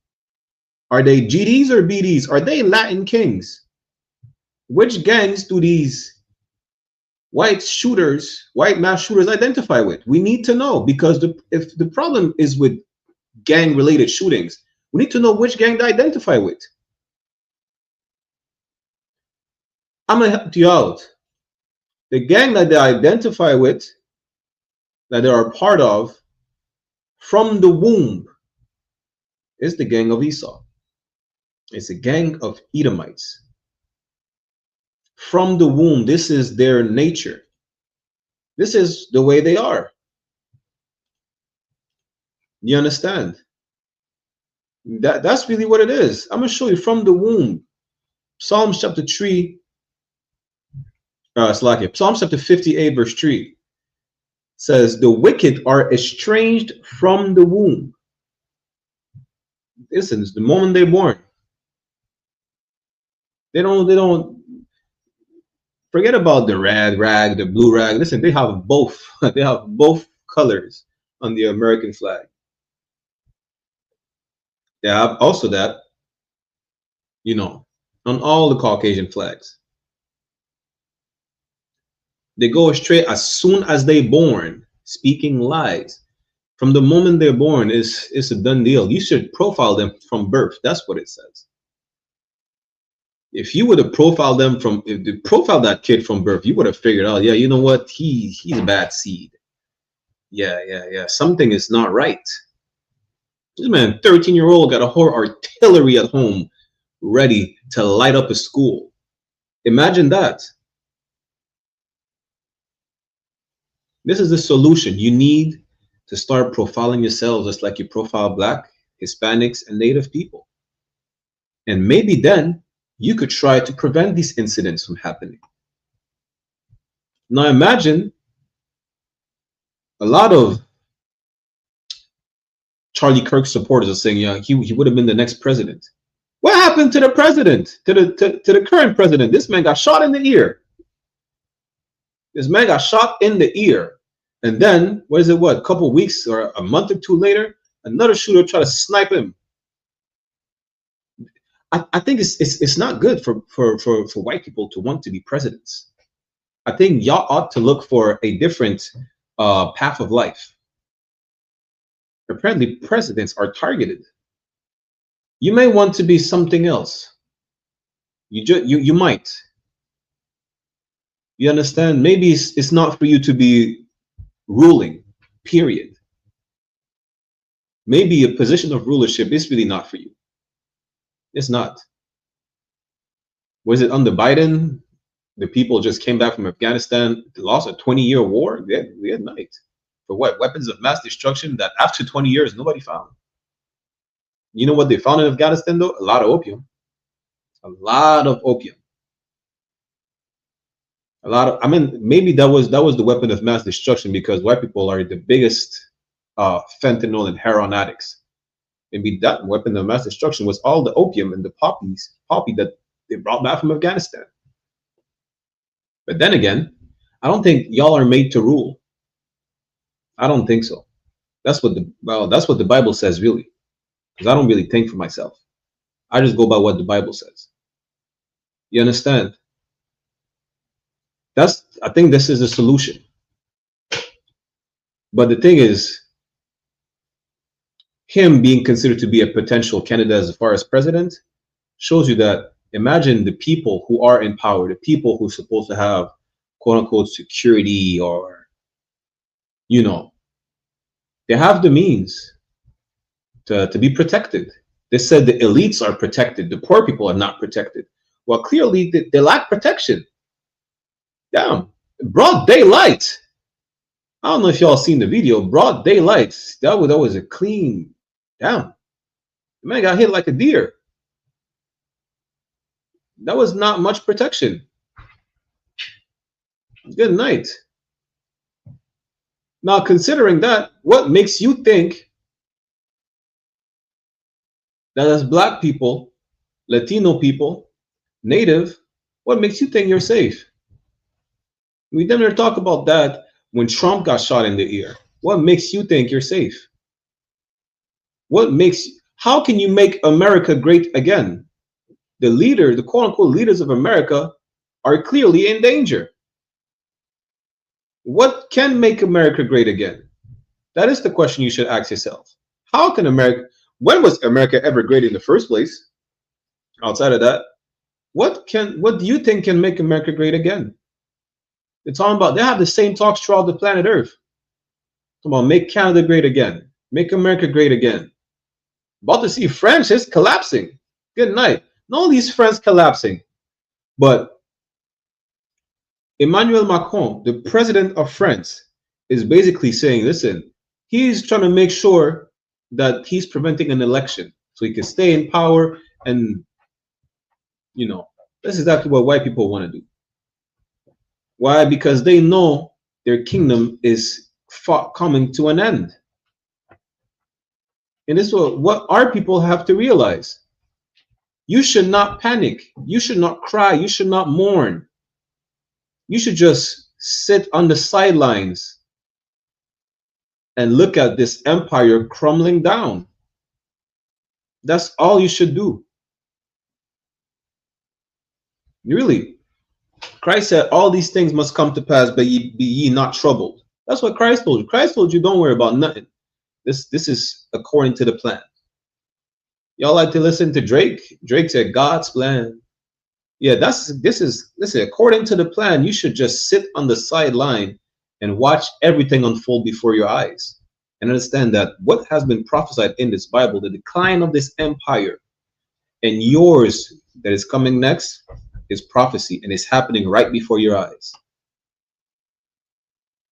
Are they GDs or BDs? Are they Latin Kings? Which gangs do these white mass shooters identify with? We need to know, because if the problem is with gang-related shootings, we need to know which gang they identify with. I'm going to help you out. The gang that they identify with, that they are a part of, from the womb, is the gang of Esau. It's a gang of Edomites. From the womb, this is their nature. This is the way they are. You understand? That's really what it is. I'm going to show you from the womb. Psalms chapter 3. Psalms chapter 58 verse 3 says, the wicked are estranged from the womb. Listen, it's the moment they're born. They don't forget about the red rag, the blue rag. Listen, they have both. They have both colors on the American flag. They have also that, on all the Caucasian flags. They go astray as soon as they're born, speaking lies. From the moment they're born, it's a done deal. You should profile them from birth. That's what it says. If you would have profiled them if you profiled that kid from birth, you would have figured out, yeah, you know what? He's a bad seed. Yeah. Something is not right. This man, 13-year-old, got a whole artillery at home ready to light up a school. Imagine that. This is the solution. You need to start profiling yourselves just like you profile Black, Hispanics, and Native people. And maybe then you could try to prevent these incidents from happening. Now imagine a lot of Charlie Kirk supporters are saying, yeah, he would have been the next president. What happened to the president, to the current president? This man got shot in the ear. This man got shot in the ear. And then, a couple of weeks or a month or two later, another shooter tried to snipe him. I think it's not good for white people to want to be presidents. I think y'all ought to look for a different path of life. Apparently, presidents are targeted. You may want to be something else. You might. You understand? Maybe it's not for you to be ruling, period. Maybe a position of rulership is really not for you. It's not. Was it under Biden? The people just came back from Afghanistan, they lost a 20-year war. We had night. For what? Weapons of mass destruction that after 20 years, nobody found. You know what they found in Afghanistan, though? A lot of opium. A lot of opium. A lot of, I mean, maybe that was the weapon of mass destruction because white people are the biggest fentanyl and heroin addicts. Maybe that weapon of mass destruction was all the opium and the poppy that they brought back from Afghanistan. But then again, I don't think y'all are made to rule. I don't think so. That's what the Bible says, really. Because I don't really think for myself. I just go by what the Bible says. You understand? I think this is the solution. But the thing is, him being considered to be a potential candidate as far as president shows you that, imagine the people who are in power, the people who are supposed to have quote unquote security, or, you know, they have the means to be protected. They said the elites are protected, the poor people are not protected. Well, clearly they lack protection. Damn, broad daylight. I don't know if y'all seen the video, broad daylight. That was a clean, damn. The man got hit like a deer. That was not much protection. Good night. Now, considering that, what makes you think that as black people, Latino people, Native, what makes you think you're safe? We never talk about that when Trump got shot in the ear. What makes you think you're safe? How can you make America great again? The quote unquote leaders of America are clearly in danger. What can make America great again? That is the question you should ask yourself. When was America ever great in the first place? Outside of that, what do you think can make America great again? They're talking about, they have the same talks throughout the planet Earth. Talking about make Canada great again, make America great again. About to see France is collapsing. Good night. Not only is France collapsing, but Emmanuel Macron, the president of France, is basically saying, listen, he's trying to make sure that he's preventing an election so he can stay in power. And, you know, that's exactly what white people want to do. Why? Because they know their kingdom is coming to an end. And this is what our people have to realize. You should not panic. You should not cry. You should not mourn. You should just sit on the sidelines and look at this empire crumbling down. That's all you should do. Really. Christ said, all these things must come to pass, but be ye not troubled. That's what Christ told you. Christ told you, don't worry about nothing. This is according to the plan. Y'all like to listen to Drake? Drake said, God's plan. Yeah, listen, according to the plan, you should just sit on the sideline and watch everything unfold before your eyes. And understand that what has been prophesied in this Bible, the decline of this empire, and yours that is coming next, is prophecy, and it's happening right before your eyes.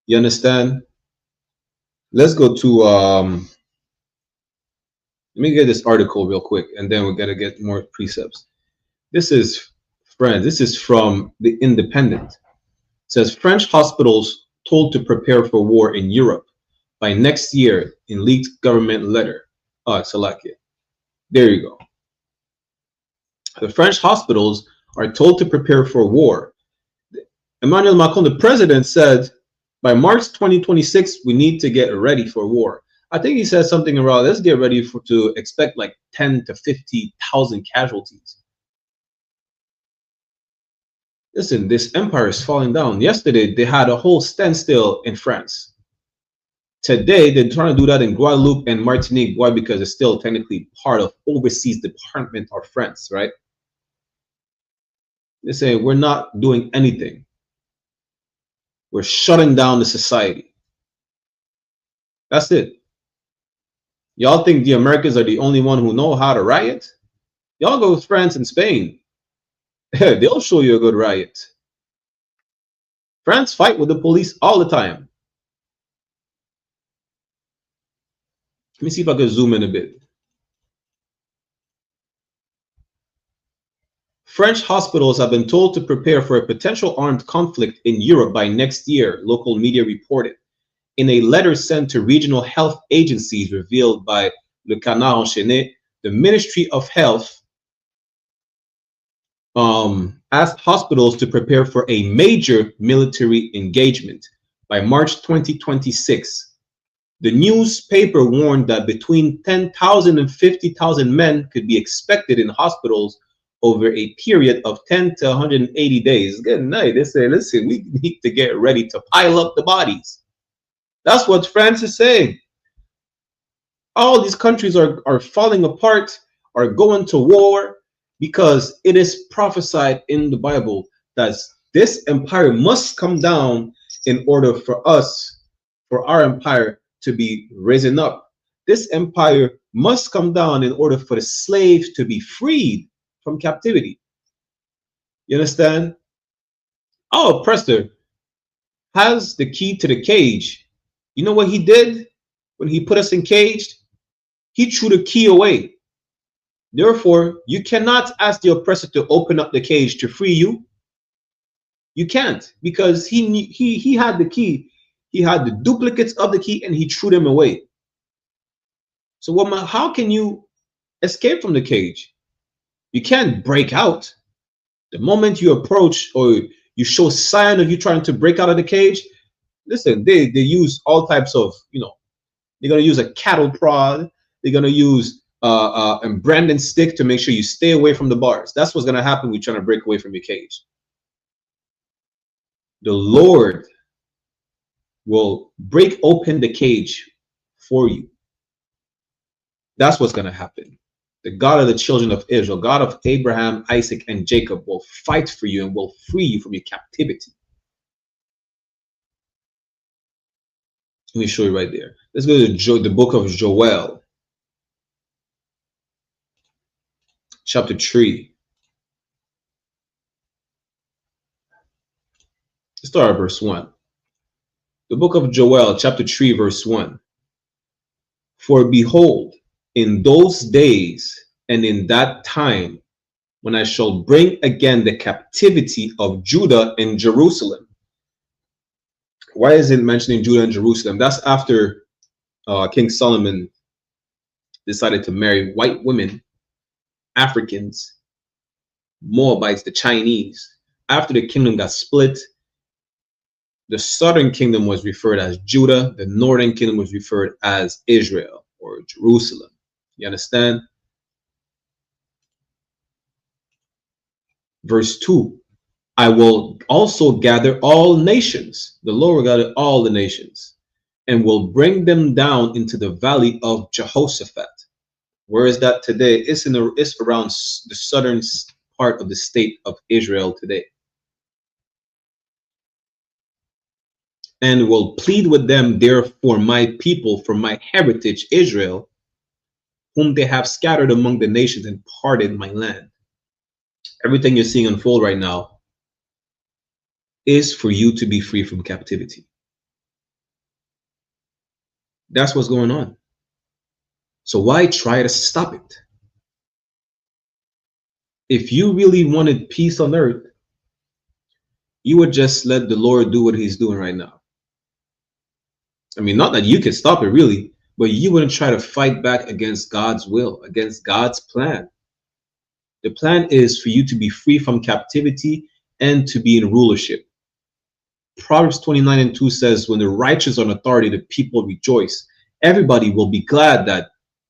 You understand? Let's go to let me get this article real quick, and then we're gonna get more precepts. This is from the Independent. It says French hospitals told to prepare for war in Europe by next year in leaked government letter. Salakia. There you go. The French hospitals are told to prepare for war. Emmanuel Macron, the president, said by March 2026, we need to get ready for war. I think he said something around, let's get ready to expect like 10 to 50,000 casualties. Listen, this empire is falling down. Yesterday, they had a whole standstill in France. Today, they're trying to do that in Guadeloupe and Martinique. Why? Because it's still technically part of overseas department of France, right? They say, we're not doing anything. We're shutting down the society. That's it. Y'all think the Americans are the only one who know how to riot? Y'all go with France and Spain. They'll show you a good riot. France fight with the police all the time. Let me see if I can zoom in a bit. French hospitals have been told to prepare for a potential armed conflict in Europe by next year, local media reported. In a letter sent to regional health agencies revealed by Le Canard Enchaîné, the Ministry of Health asked hospitals to prepare for a major military engagement by March 2026. The newspaper warned that between 10,000 and 50,000 men could be expected in hospitals over a period of 10 to 180 days. Good night. They say, listen, we need to get ready to pile up the bodies. That's what France is saying. All these countries are falling apart, are going to war, because it is prophesied in the Bible that this empire must come down in order for our empire to be risen up. This empire must come down in order for the slaves to be freed from captivity. You understand? Our oppressor has the key to the cage. You know what he did when he put us in caged? He threw the key away. Therefore, you cannot ask the oppressor to open up the cage to free you. You can't, because he had the key. He had the duplicates of the key and he threw them away. So how can you escape from the cage? You can't break out. The moment you approach or you show sign of you trying to break out of the cage, listen, they use all types of, they're going to use a cattle prod. They're going to use a branding stick to make sure you stay away from the bars. That's what's going to happen when you're trying to break away from your cage. The Lord will break open the cage for you. That's what's going to happen. The God of the children of Israel, God of Abraham, Isaac, and Jacob, will fight for you and will free you from your captivity. Let me show you right there. Let's go to the book of Joel, chapter 3. Let's start at verse 1. The book of Joel, chapter 3, verse 1. For behold, in those days and in that time, when I shall bring again the captivity of Judah and Jerusalem. Why is it mentioning Judah and Jerusalem? That's after King Solomon decided to marry white women, Africans, Moabites, the Chinese. After the kingdom got split, the southern kingdom was referred as Judah. The northern kingdom was referred as Israel or Jerusalem. You understand? Verse 2. I will also gather all nations. The Lord will gather all the nations and will bring them down into the valley of Jehoshaphat. Where is that today? It's around the southern part of the state of Israel today. And will plead with them there for my people, for my heritage Israel, whom they have scattered among the nations and parted my land. Everything you're seeing unfold right now is for you to be free from captivity. That's what's going on. So why try to stop it? If you really wanted peace on earth, you would just let the Lord do what he's doing right now. I mean, not that you can stop it really, but you wouldn't try to fight back against God's will, against God's plan. The plan is for you to be free from captivity and to be in rulership. Proverbs 29:2 says, when the righteous are in authority, the people rejoice. everybody will be glad that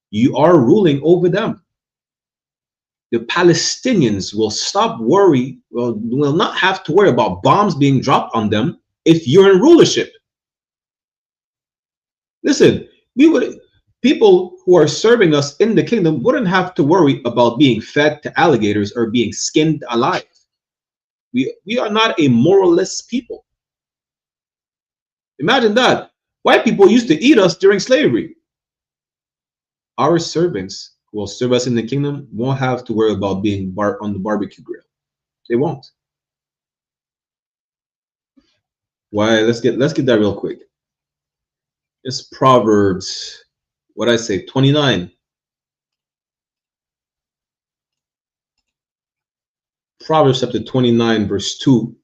you are ruling over them. The Palestinians will will not have to worry about bombs being dropped on them if you're in rulership. Listen, people who are serving us in the kingdom wouldn't have to worry about being fed to alligators or being skinned alive. We are not a moralist people. Imagine that. White people used to eat us during slavery. Our servants who will serve us in the kingdom won't have to worry about being on the barbecue grill. They won't. Why? Let's get that real quick. It's Proverbs, what I say, 29. Proverbs chapter 29, verse 2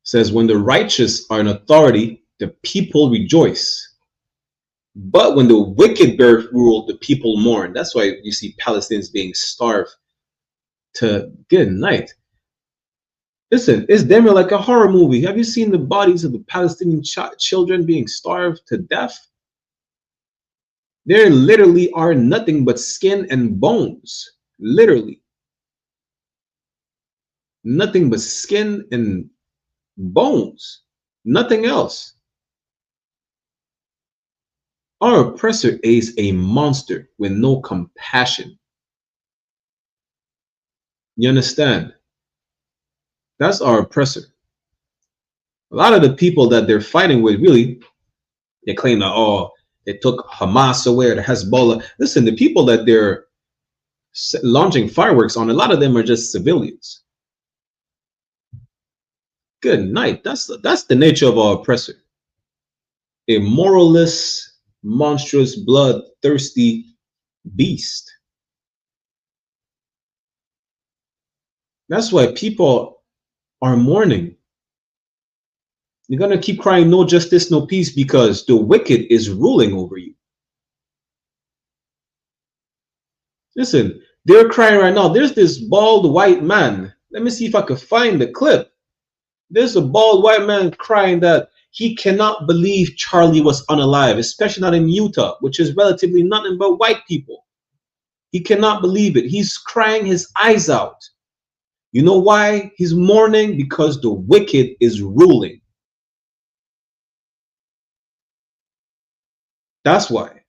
says, when the righteous are in authority, the people rejoice. But when the wicked bear rule, the people mourn. That's why you see Palestinians being starved to good night. Listen, it's damn near like a horror movie. Have you seen the bodies of the Palestinian children being starved to death? There literally are nothing but skin and bones. Literally. Nothing but skin and bones. Nothing else. Our oppressor is a monster with no compassion. You understand? That's our oppressor. A lot of the people that they're fighting with, really, they claim that, oh, they took Hamas away or the Hezbollah. Listen, the people that they're launching fireworks on, a lot of them are just civilians. Good night. That's the nature of our oppressor. A moralist, monstrous, bloodthirsty beast. That's why people are mourning. You're going to keep crying, no justice, no peace, because the wicked is ruling over you. Listen, they're crying right now. There's this bald white man. Let me see if I can find the clip. There's a bald white man crying that he cannot believe Charlie was unalive, especially not in Utah, which is relatively nothing but white people. He cannot believe it. He's crying his eyes out. You know why he's mourning? Because the wicked is ruling. That's why.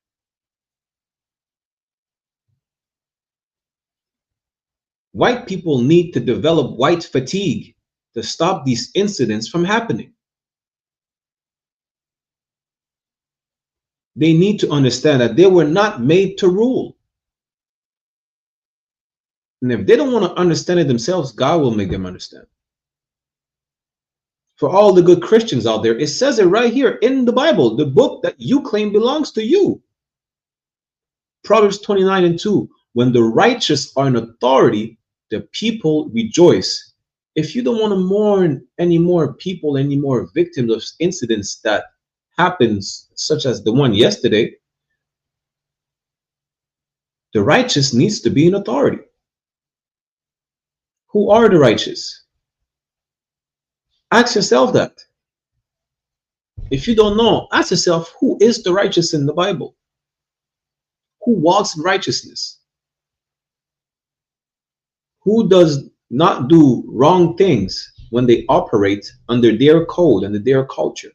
White people need to develop white fatigue to stop these incidents from happening. They need to understand that they were not made to rule. And if they don't want to understand it themselves, God will make them understand. For all the good Christians out there, it says it right here in the Bible, the book that you claim belongs to you. Proverbs 29:2, when the righteous are in authority, the people rejoice. If you don't want to mourn any more people, any more victims of incidents that happens, such as the one yesterday, the righteous needs to be in authority. Who are the righteous? Ask yourself that. If you don't know, ask yourself, who is the righteous in the Bible? Who walks in righteousness? Who does not do wrong things when they operate under their code, under their culture?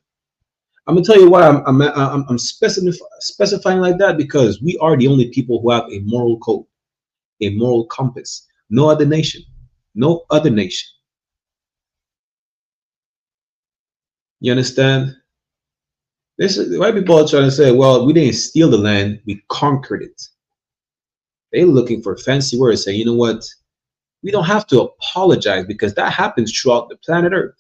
I'm gonna tell you why I'm specifying like that, because we are the only people who have a moral code, a moral compass. No other nation. No other nation. You understand? This is why people are trying to say, well, we didn't steal the land, we conquered it. They're looking for fancy words, saying, you know what? We don't have to apologize, because that happens throughout the planet Earth.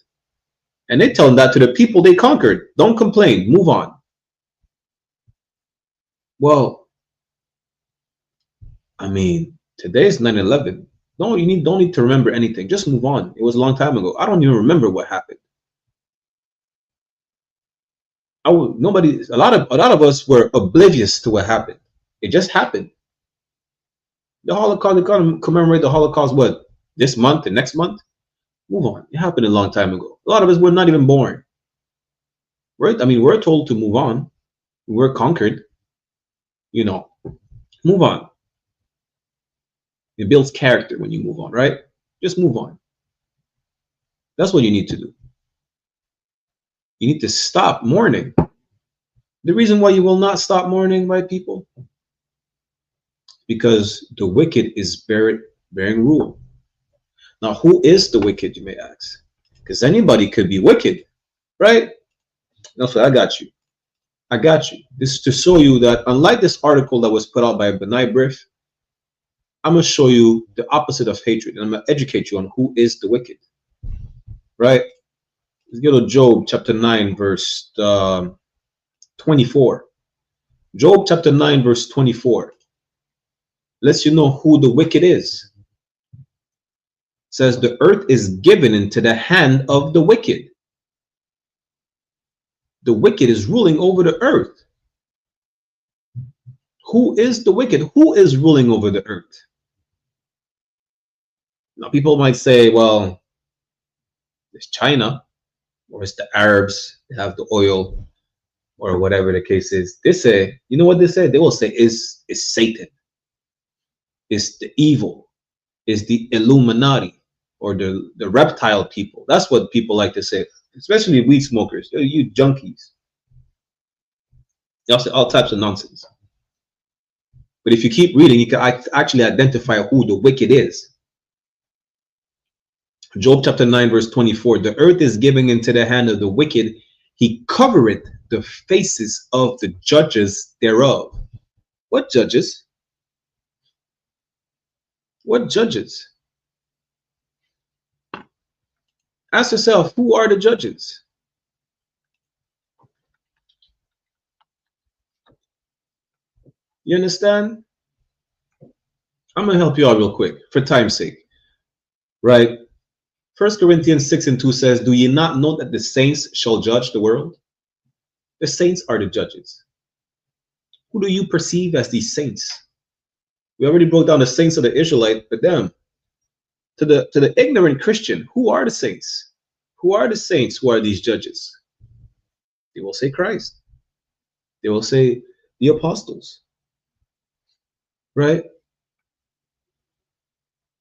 And they tell them that to the people they conquered. Don't complain, move on. Well, I mean, today's 9/11. No, don't need to remember anything. Just move on. It was a long time ago. I don't even remember what happened. A lot of us were oblivious to what happened. It just happened. The Holocaust, they're going to commemorate the Holocaust, what, this month and next month? Move on. It happened a long time ago. A lot of us were not even born. Right? I mean, we're told to move on. We're conquered. You know, move on. It builds character when you move on, right? Just move on. That's what you need to do. You need to stop mourning. The reason why you will not stop mourning, my people, because the wicked is bearing rule. Now, who is the wicked, you may ask? Because anybody could be wicked, right? That's what I got you. I got you. This is to show you that unlike this article that was put out by Benai Briff, I'm going to show you the opposite of hatred. And I'm going to educate you on who is the wicked, right? Let's go to Job chapter 9, verse 24. Job chapter 9, verse 24 lets you know who the wicked is. It says, the earth is given into the hand of the wicked. The wicked is ruling over the earth. Who is the wicked? Who is ruling over the earth? Now, people might say, well, it's China, or it's the Arabs, they have the oil, or whatever the case is. They say, you know what they say? They will say, it's Satan. It's the evil. It's the Illuminati, or the reptile people. That's what people like to say, especially weed smokers. You junkies. They'll say all types of nonsense. But if you keep reading, you can actually identify who the wicked is. Job chapter 9, verse 24. The earth is given into the hand of the wicked. He covereth the faces of the judges thereof. What judges? What judges? Ask yourself, who are the judges? You understand? I'm going to help you out real quick for time's sake. Right? 1 Corinthians 6 and 2 says, do ye not know that the saints shall judge the world? The saints are the judges. Who do you perceive as these saints? We already broke down the saints of the Israelite, but them. To the ignorant Christian, who are the saints? Who are the saints? Who are these judges? They will say Christ. They will say the apostles. Right?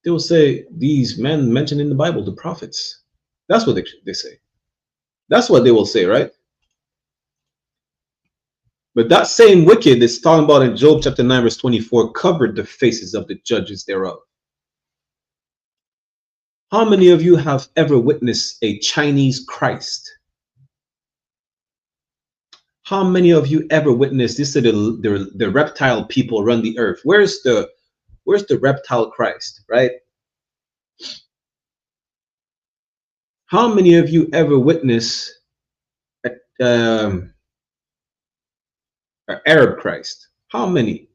They will say these men mentioned in the Bible, the prophets. That's what they say. That's what they will say, right? But that same wicked is talking about in Job chapter 9, verse 24, covered the faces of the judges thereof. How many of you have ever witnessed a Chinese Christ? How many of you ever witnessed this? The reptile people run the earth. Where's the reptile Christ, right? How many of you ever witnessed an Arab Christ? How many?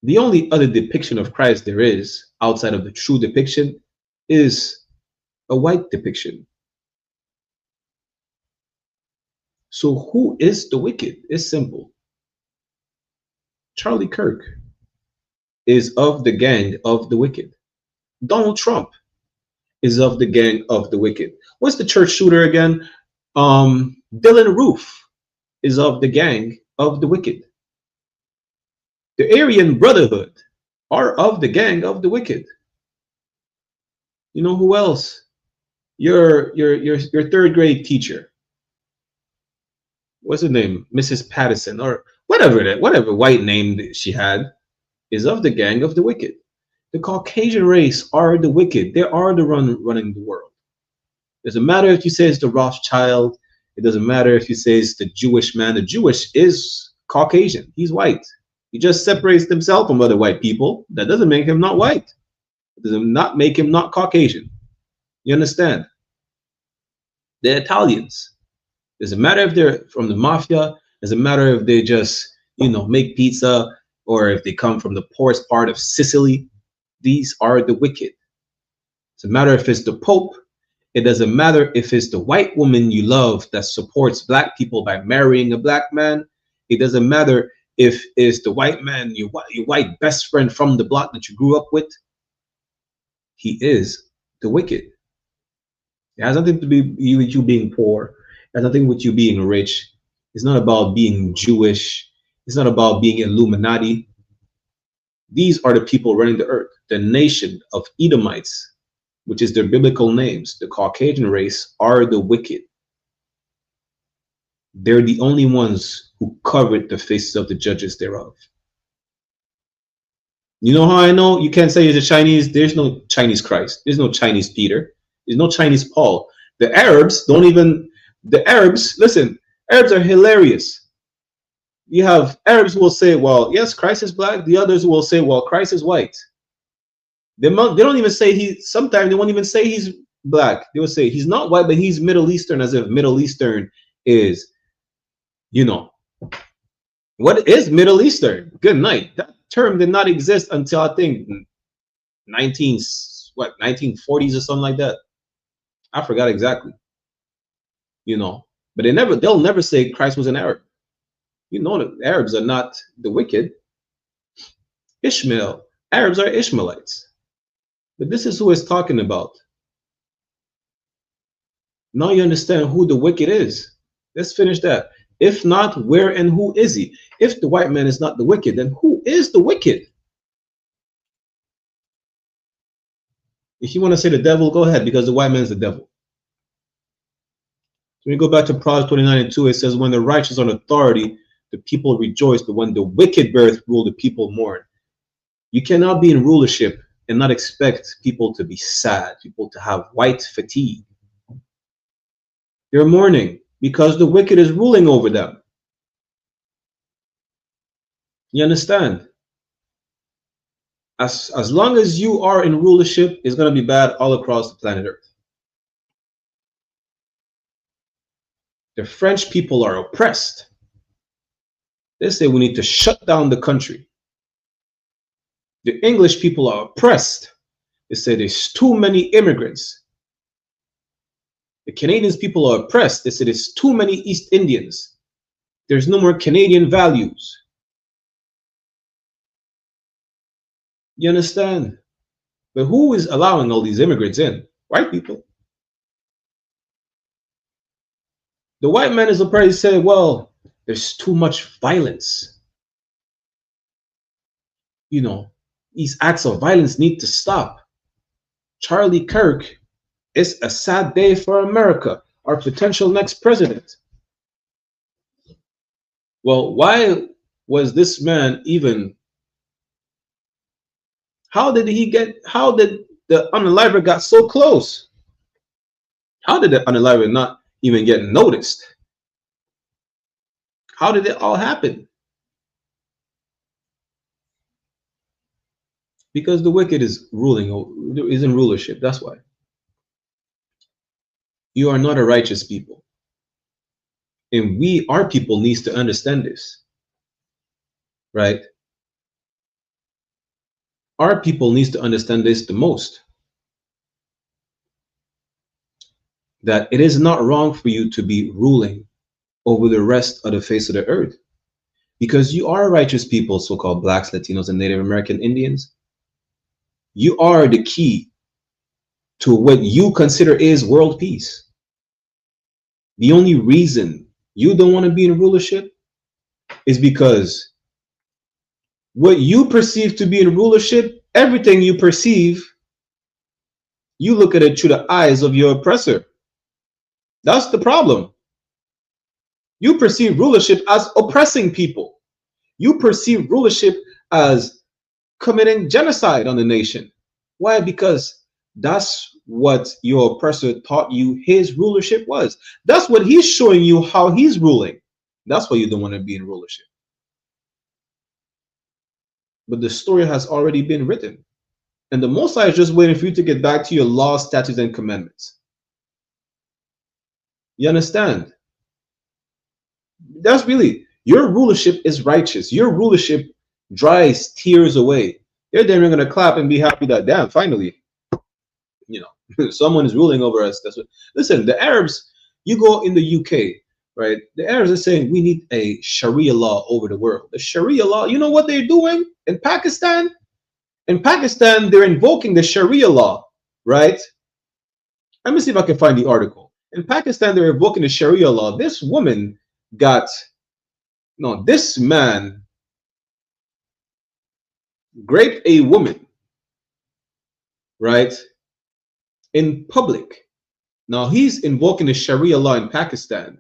The only other depiction of Christ there is outside of the true depiction is a white depiction. So who is the wicked? It's simple. Charlie Kirk is of the gang of the wicked. Donald Trump is of the gang of the wicked. What's the church shooter again? Dylan Roof is of the gang of the wicked. The Aryan Brotherhood are of the gang of the wicked. You know who else? Your third grade teacher. What's her name? Mrs. Patterson, or whatever white name that she had, is of the gang of the wicked. The Caucasian race are the wicked. They are the running the world. It doesn't matter if you say it's the Rothschild. It doesn't matter if you say it's the Jewish man. The Jewish is Caucasian. He's white. He just separates himself from other white people. That doesn't make him not white. It does not make him not Caucasian. You understand? The Italians. Doesn't matter if they're from the mafia. Doesn't matter if they just, make pizza, or if they come from the poorest part of Sicily. These are the wicked. It doesn't matter if it's the Pope. It doesn't matter if it's the white woman you love that supports black people by marrying a black man. It doesn't matter if it's the white man, your white best friend from the block that you grew up with. He is the wicked. It has nothing to do with you being poor. It has nothing with you being rich. It's not about being Jewish. It's not about being Illuminati. These are the people running the earth. The nation of Edomites, which is their biblical names, the Caucasian race, are the wicked. They're the only ones who covered the faces of the judges thereof. You know how I know? You can't say it's a Chinese. There's no Chinese Christ. There's no Chinese Peter. There's no Chinese Paul. The Arabs don't even, the Arabs, listen, Arabs are hilarious. You have Arabs who will say, well, yes, Christ is black. The others will say, well, Christ is white. They don't even say sometimes they won't even say he's black. They will say he's not white, but he's Middle Eastern, as if Middle Eastern is, you know, what is Middle Eastern? Good night. That term did not exist until I think 1940s or something like that. I forgot exactly. You know, but they'll never say Christ was an Arab. You know, the Arabs are not the wicked. Ishmael, Arabs are Ishmaelites. But this is who it's talking about. Now you understand who the wicked is. Let's finish that. If not, where and who is he? If the white man is not the wicked, then who is the wicked? If you want to say the devil, go ahead, because the white man is the devil. So when you go back to Proverbs 29:2, it says, when the righteous are in authority, the people rejoice, but when the wicked beareth rule, the people mourn. You cannot be in rulership and not expect people to be sad, people to have white fatigue. They're mourning because the wicked is ruling over them. You understand? As long as you are in rulership, it's going to be bad all across the planet Earth. The French people are oppressed. They say we need to shut down the country. The English people are oppressed. They say there's too many immigrants. The Canadians people are oppressed. They say there's too many East Indians. There's no more Canadian values. You understand? But who is allowing all these immigrants in? White people. The white man is already saying, well, there's too much violence. You know, these acts of violence need to stop. Charlie Kirk, it's a sad day for America, our potential next president. Well, why was this man even, how did the unaliver got so close? How did the unaliver not even get noticed? How did it all happen? Because the wicked is is in rulership. That's why. You are not a righteous people. And our people needs to understand this. Right? Our people needs to understand this the most. That it is not wrong for you to be ruling over the rest of the face of the earth. Because you are righteous people, so-called blacks, Latinos, and Native American Indians. You are the key to what you consider is world peace. The only reason you don't want to be in rulership is because what you perceive to be in rulership, everything you perceive, you look at it through the eyes of your oppressor. That's the problem. You perceive rulership as oppressing people. You perceive rulership as committing genocide on the nation. Why? Because that's what your oppressor taught you his rulership was. That's what he's showing you how he's ruling. That's why you don't want to be in rulership. But the story has already been written. And the Most High is just waiting for you to get back to your laws, statutes, and commandments. You understand? That's really, your rulership is righteous. Your rulership dries tears away. They're then going to clap and be happy that, damn, finally, you know, someone is ruling over us. That's what. Listen, the Arabs, you go in the UK, right? The Arabs are saying we need a Sharia law over the world. The Sharia law, you know what they're doing in Pakistan? In Pakistan, they're invoking the Sharia law, right? Let me see if I can find the article. In Pakistan, they're invoking the Sharia law. This woman got, no, this man raped a woman, right, in public. Now he's invoking the Sharia law in Pakistan,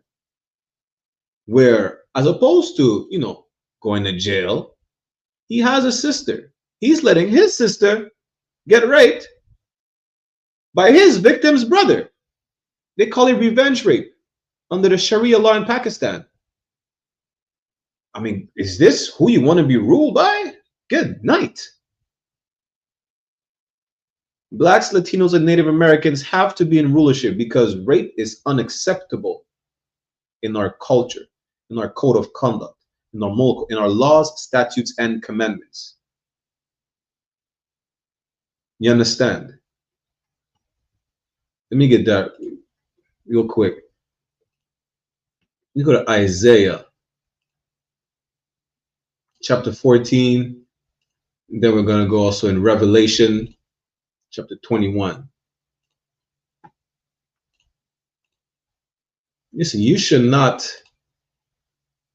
where as opposed to, you know, going to jail, he has a sister. He's letting his sister get raped by his victim's brother. They call it revenge rape under the Sharia law in Pakistan. I mean, is this who you want to be ruled by? Good night. Blacks, Latinos, and Native Americans have to be in rulership because rape is unacceptable in our culture, in our code of conduct, in our laws, statutes, and commandments. You understand? Let me get that real quick. You go to Isaiah chapter 14. Then we're going to go also in Revelation chapter 21. Listen, you should not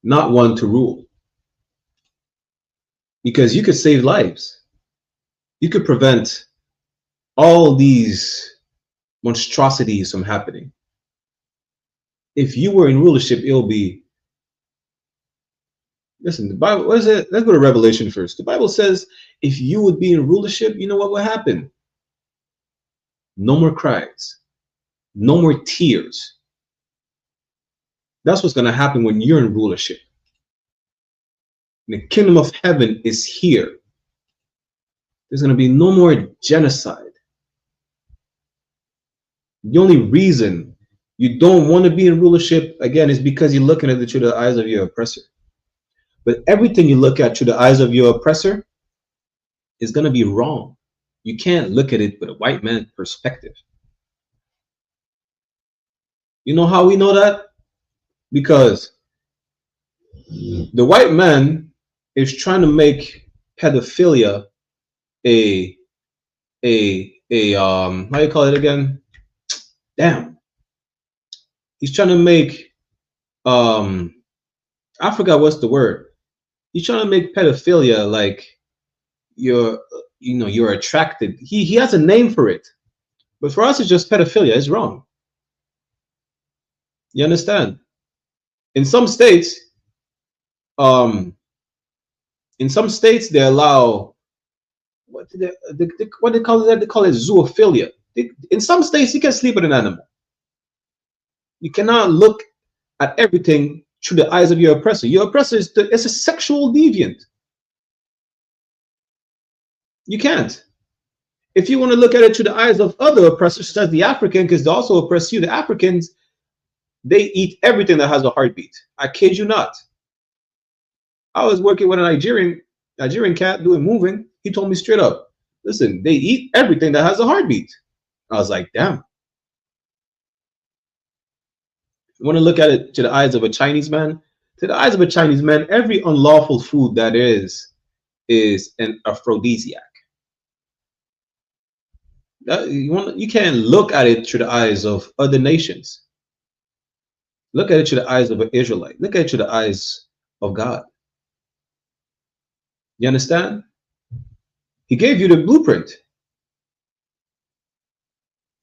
want to rule, because you could save lives. You could prevent all these monstrosities from happening. If you were in rulership, it'll be, listen, the Bible, what is it? Let's go to Revelation first. The Bible says if you would be in rulership, you know what would happen? No more cries, no more tears. That's what's going to happen when you're in rulership. The kingdom of heaven is here. There's going to be no more genocide. The only reason you don't want to be in rulership, again, is because you're looking at it through the eyes of your oppressor. But everything you look at through the eyes of your oppressor is going to be wrong. You can't look at it with a white man perspective. You know how we know that? Because the white man is trying to make pedophilia a how you call it again? Damn. He's trying to make I forgot what's the word. He's trying to make pedophilia like you're attracted. He has a name for it. But for us it's just pedophilia. It's wrong. You understand? In some states, they allow what they call it? They call it zoophilia. In some states, you can sleep with an animal. You cannot look at everything through the eyes of your oppressor. Your oppressor is a sexual deviant. You can't. If you want to look at it through the eyes of other oppressors, such as the African, because they also oppress you, the Africans, they eat everything that has a heartbeat. I kid you not. I was working with a Nigerian cat doing moving. He told me straight up, listen, they eat everything that has a heartbeat. I was like, damn. You want to look at it to the eyes of a Chinese man? To the eyes of a Chinese man, every unlawful food that is an aphrodisiac. You can't look at it through the eyes of other nations. Look at it through the eyes of an Israelite. Look at it through the eyes of God. You understand? He gave you the blueprint,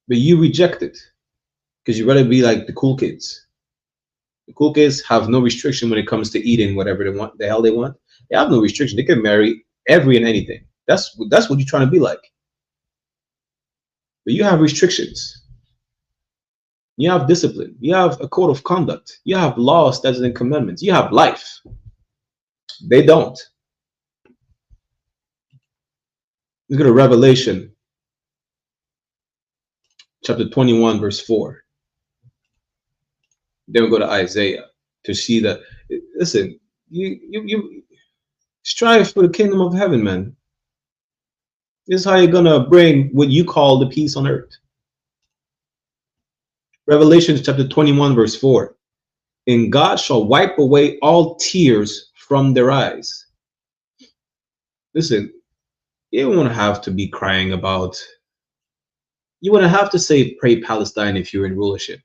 but you reject it because you'd rather be like the cool kids. The cool kids have no restriction when it comes to eating whatever they want, the hell they want. They have no restriction. They can marry every and anything. That's what you're trying to be like. But you have restrictions. You have discipline. You have a code of conduct. You have laws, statutes, and commandments. You have life. They don't. Let's go to Revelation chapter 21, verse 4. Then we go to Isaiah to see that. Listen, you strive for the kingdom of heaven, man. This is how you're gonna bring what you call the peace on earth. Revelation chapter 21, verse 4. And God shall wipe away all tears from their eyes. Listen, you won't have to be crying about. You wouldn't have to say pray Palestine if you're in rulership.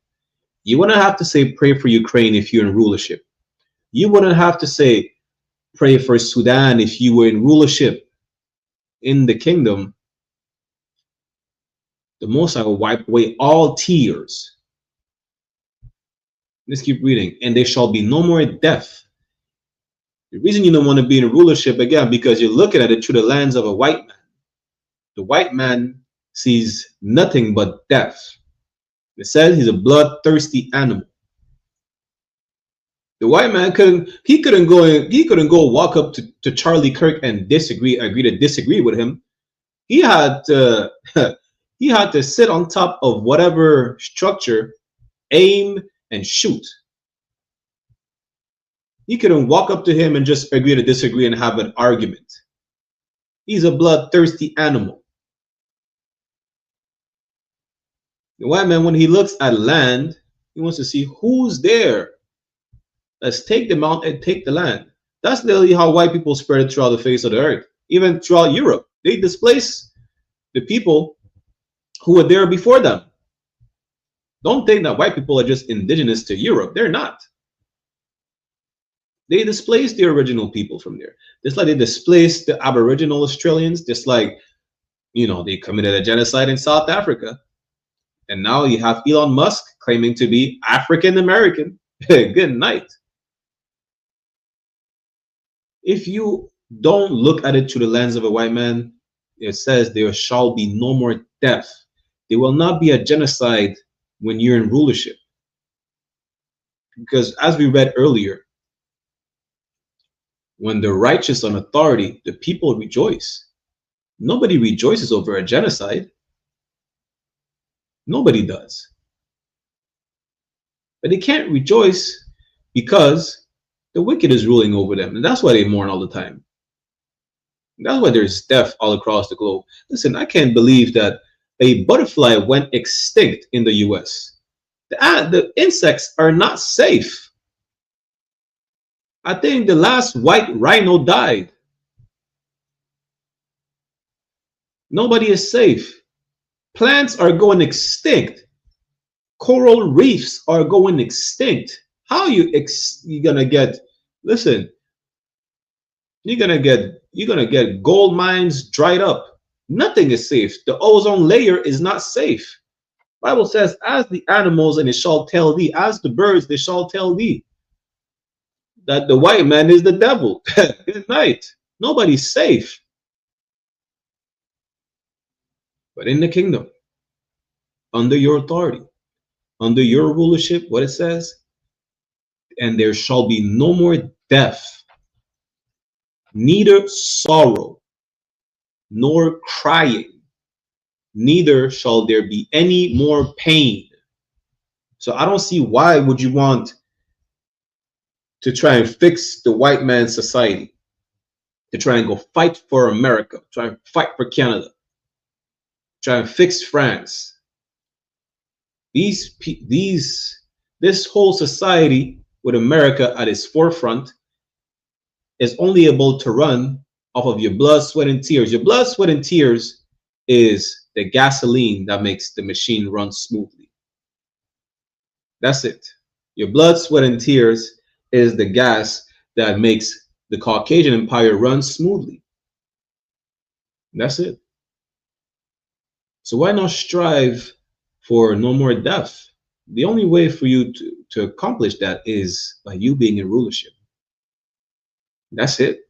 You wouldn't have to say pray for Ukraine if you're in rulership. You wouldn't have to say, pray for Sudan if you were in rulership in the kingdom. The Most High will wipe away all tears. Let's keep reading. And there shall be no more death. The reason you don't want to be in rulership, again, because you're looking at it through the lens of a white man. The white man sees nothing but death. It says he's a bloodthirsty animal. The white man couldn't go walk up to Charlie Kirk and agree to disagree with him. He had to he had to sit on top of whatever structure, aim and shoot. He couldn't walk up to him and just agree to disagree and have an argument. He's a bloodthirsty animal. The white man, when he looks at land, he wants to see who's there. Let's take them out and take the land. That's literally how white people spread throughout the face of the earth. Even throughout Europe, they displaced the people who were there before them. Don't think that white people are just indigenous to Europe. They're not. They displaced the original people from there. Just like they displaced the Aboriginal Australians, just like, you know, they committed a genocide in South Africa. And now you have Elon Musk claiming to be African American. Good night. If you don't look at it through the lens of a white man, it says there shall be no more death. There will not be a genocide when you're in rulership. Because as we read earlier, when the righteous on authority, the people rejoice. Nobody rejoices over a genocide. Nobody does. But they can't rejoice because the wicked is ruling over them. And that's why they mourn all the time. That's why there's death all across the globe. Listen, I can't believe that a butterfly went extinct in the US. The insects are not safe. I think the last white rhino died. Nobody is safe. Plants are going extinct. Coral reefs are going extinct. How you gonna get? Listen, you're gonna get gold mines dried up. Nothing is safe. The ozone layer is not safe. Bible says, as the animals, and it shall tell thee, as the birds, they shall tell thee, that the white man is the devil. Good night. Nobody's safe. But in the kingdom, under your authority, under your rulership, what it says, and there shall be no more death, neither sorrow, nor crying, neither shall there be any more pain. So I don't see why would you want to try and fix the white man's society, to try and go fight for America, try and fight for Canada, try and fix France. This whole society with America at its forefront is only able to run off of your blood, sweat, and tears. Your blood, sweat, and tears is the gasoline that makes the machine run smoothly. That's it. Your blood, sweat, and tears is the gas that makes the Caucasian empire run smoothly. That's it. So why not strive for no more death? The only way for you to accomplish that is by you being in rulership. That's it.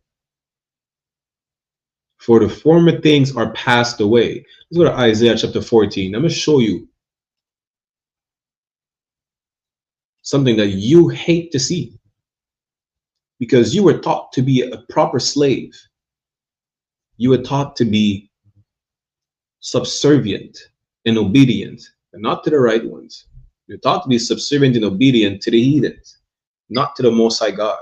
For the former things are passed away. Let's go to Isaiah chapter 14. I'm going to show you something that you hate to see, because you were taught to be a proper slave. You were taught to be subservient and obedient, and not to the right ones. You're taught to be subservient and obedient to the heathens, not to the Most High God.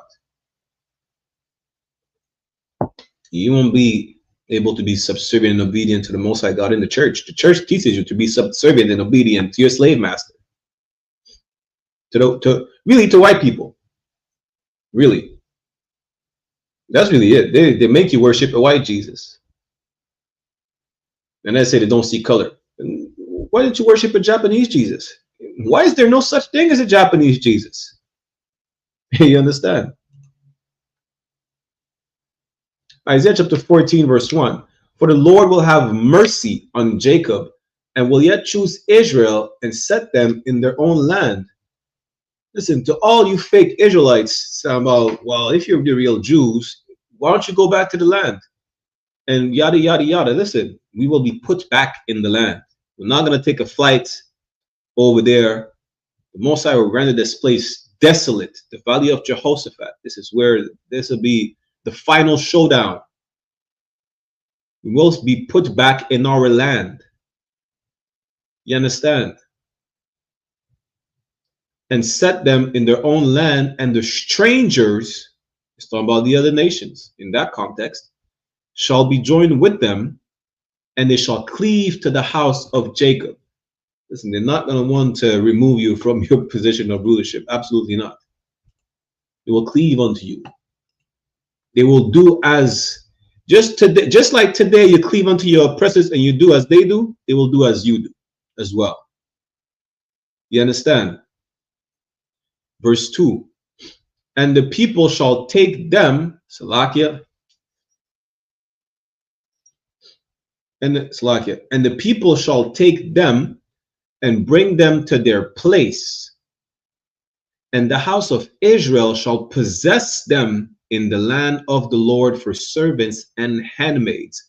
You won't be able to be subservient and obedient to the Most High God in the church. The church teaches you to be subservient and obedient to your slave master. Really to white people. Really. That's really it. They make you worship a white Jesus. And they say they don't see color. And why didn't you worship a Japanese Jesus? Why is there no such thing as a Japanese Jesus? You understand? Isaiah chapter 14, verse 1. For the Lord will have mercy on Jacob and will yet choose Israel and set them in their own land. Listen, to all you fake Israelites saying about, well, if you're the real Jews, why don't you go back to the land? And yada, yada, yada. Listen, we will be put back in the land. We're not going to take a flight over there. The Most High will render this place desolate, the valley of Jehoshaphat. This is where this will be the final showdown. We will be put back in our land. You understand? And set them in their own land, and the strangers, it's talking about the other nations in that context, shall be joined with them, and they shall cleave to the house of Jacob. Listen, they're not going to want to remove you from your position of rulership. Absolutely not. They will cleave unto you. They will do as, just like today you cleave unto your oppressors and you do as they do, they will do as you do as well. You understand? Verse 2. And the people shall take them, Salakia, and the people shall take them and bring them to their place, and the house of Israel shall possess them in the land of the Lord for servants and handmaids.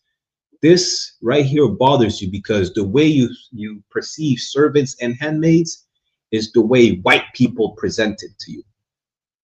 This right here bothers you because the way you perceive servants and handmaids is the way white people present it to you,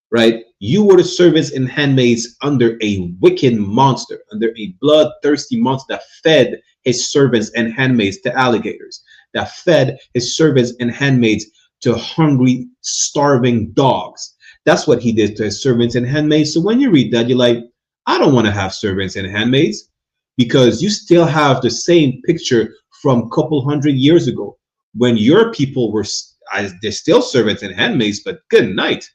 right? You were the servants and handmaids under a wicked monster, under a bloodthirsty monster that fed his servants and handmaids to alligators, that fed his servants and handmaids to hungry, starving dogs. That's what he did to his servants and handmaids. So when you read that, you're like, I don't want to have servants and handmaids, because you still have the same picture from a couple hundred years ago when your people were, they're still servants and handmaids, but good night.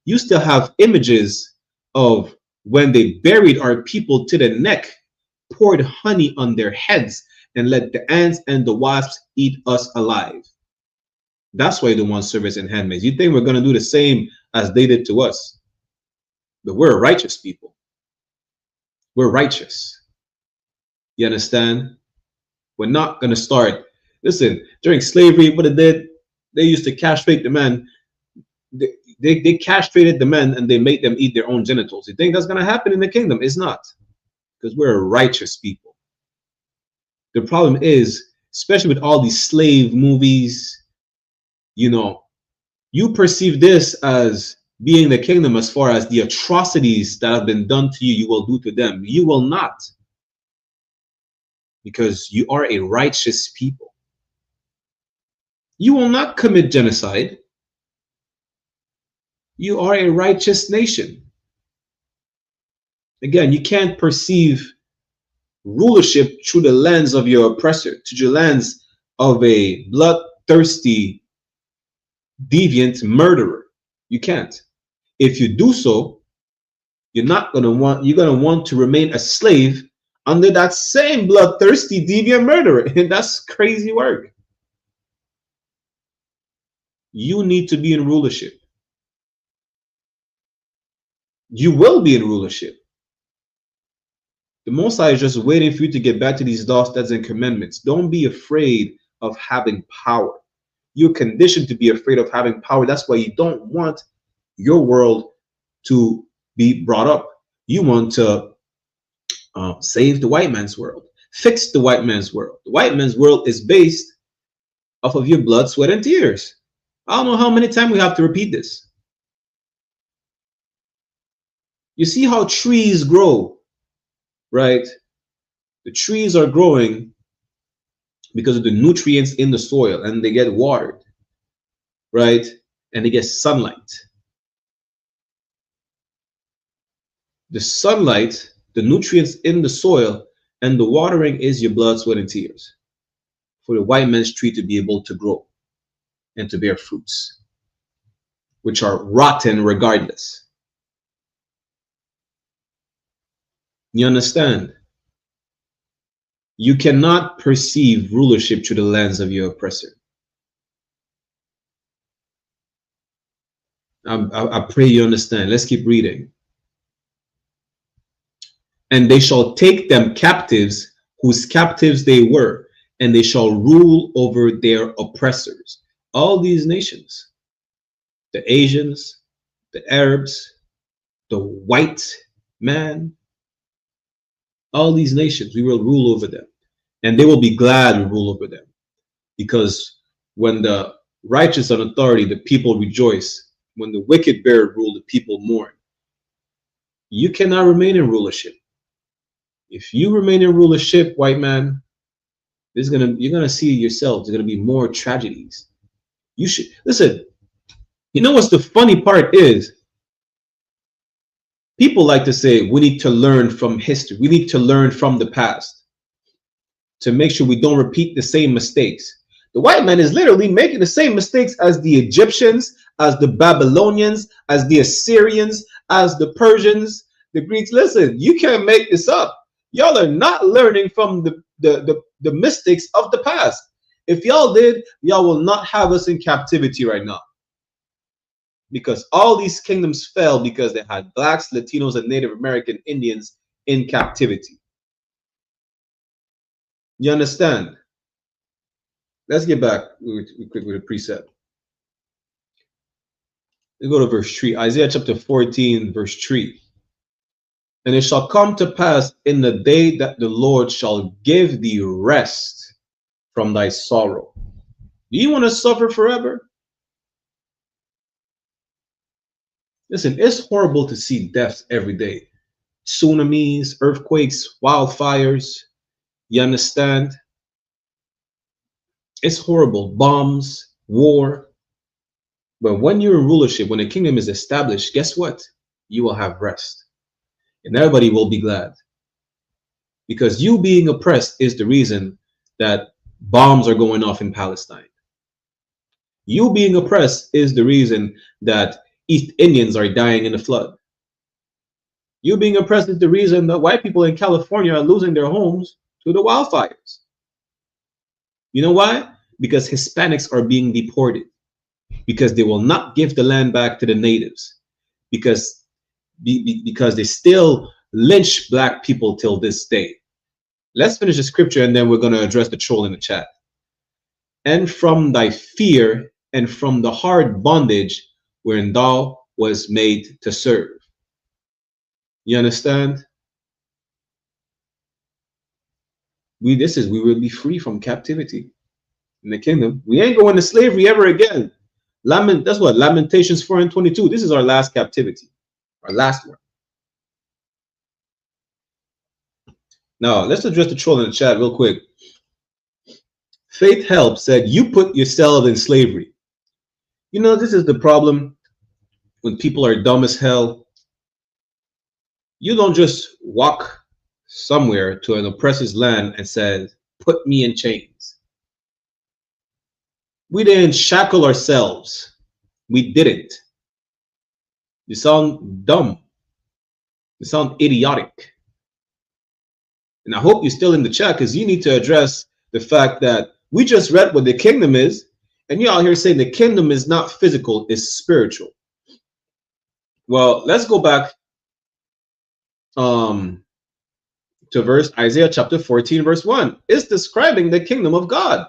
You still have images of when they buried our people to the neck, poured honey on their heads, and let the ants and the wasps eat us alive. That's why they want servants and handmaids. You think we're going to do the same as they did to us? But we're a righteous people. We're righteous. You understand? We're not going to start. Listen, during slavery, what they did, they used to castrate the men. They castrated the men and they made them eat their own genitals. You think that's going to happen in the kingdom? It's not, because we're a righteous people. The problem is, especially with all these slave movies, you know, you perceive this as being the kingdom as far as the atrocities that have been done to you, you will do to them. You will not, because you are a righteous people. You will not commit genocide. You are a righteous nation. Again, you can't perceive rulership through the lens of your oppressor, through the lens of a bloodthirsty, deviant murderer. You can't. If you do so, you're going to want to remain a slave under that same bloodthirsty, deviant murderer. And that's crazy work. You need to be in rulership. You will be in rulership. The Most High is just waiting for you to get back to these laws, statutes, and commandments. Don't be afraid of having power. You're conditioned to be afraid of having power. That's why you don't want your world to be brought up. You want to save the white man's world, fix the white man's world. The white man's world is based off of your blood, sweat, and tears. I don't know how many times we have to repeat this. You see how trees grow, right? The trees are growing because of the nutrients in the soil, and they get watered, right? And they get sunlight. The sunlight, the nutrients in the soil, and the watering is your blood, sweat, and tears for the white man's tree to be able to grow and to bear fruits, which are rotten regardless. You understand? You cannot perceive rulership through the lens of your oppressor. I pray you understand. Let's keep reading. And they shall take them captives, whose captives they were, and they shall rule over their oppressors. All these nations, the Asians, the Arabs, the white man, all these nations, we will rule over them. And they will be glad we rule over them. Because when the righteous on authority, the people rejoice. When the wicked bear rule, the people mourn. You cannot remain in rulership. If you remain in rulership, white man, you're gonna see yourself. There's gonna be more tragedies. You should listen. You know what's the funny part is? People like to say we need to learn from history. We need to learn from the past to make sure we don't repeat the same mistakes. The white man is literally making the same mistakes as the Egyptians, as the Babylonians, as the Assyrians, as the Persians, the Greeks. Listen, you can't make this up. Y'all are not learning from the mistakes of the past. If y'all did, y'all will not have us in captivity right now. Because all these kingdoms fell because they had blacks, Latinos, and Native American Indians in captivity. You understand? Let's get back quick with a precept. Let's go to verse 3. Isaiah chapter 14, verse 3. And it shall come to pass in the day that the Lord shall give thee rest from thy sorrow. Do you want to suffer forever? Listen, it's horrible to see deaths every day. Tsunamis, earthquakes, wildfires. You understand? It's horrible. Bombs, war. But when you're in rulership, when the kingdom is established, guess what? You will have rest. And everybody will be glad. Because you being oppressed is the reason that bombs are going off in Palestine. You being oppressed is the reason that East Indians are dying in the flood. You being oppressed is the reason that white people in California are losing their homes to the wildfires. You know why? Because Hispanics are being deported. Because they will not give the land back to the natives. Because they still lynch black people till this day. Let's finish the scripture and then we're going to address the troll in the chat. And from thy fear and from the hard bondage wherein thou was made to serve. You understand? We will be free from captivity in the kingdom. We ain't going to slavery ever again. That's what Lamentations 4:22. This is our last captivity, our last one. Now let's address the troll in the chat real quick. Faith Help said, you put yourself in slavery. You know, this is the problem when people are dumb as hell. You don't just walk somewhere to an oppressor's land and say, put me in chains. We didn't shackle ourselves. We didn't. You sound dumb. You sound idiotic. And I hope you're still in the chat because you need to address the fact that we just read what the kingdom is. And you're out here saying the kingdom is not physical, it's spiritual. Well, let's go back to Isaiah chapter 14, verse 1. It's describing the kingdom of God.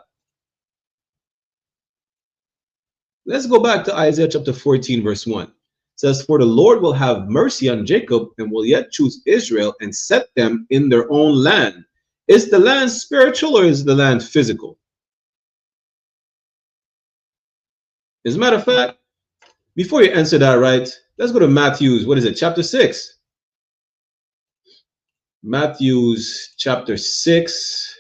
Let's go back to Isaiah chapter 14, verse 1. It says, for the Lord will have mercy on Jacob and will yet choose Israel and set them in their own land. Is the land spiritual or is the land physical? As a matter of fact, before you answer that, right, let's go to Matthew's, what is it, chapter 6. Matthew's chapter 6.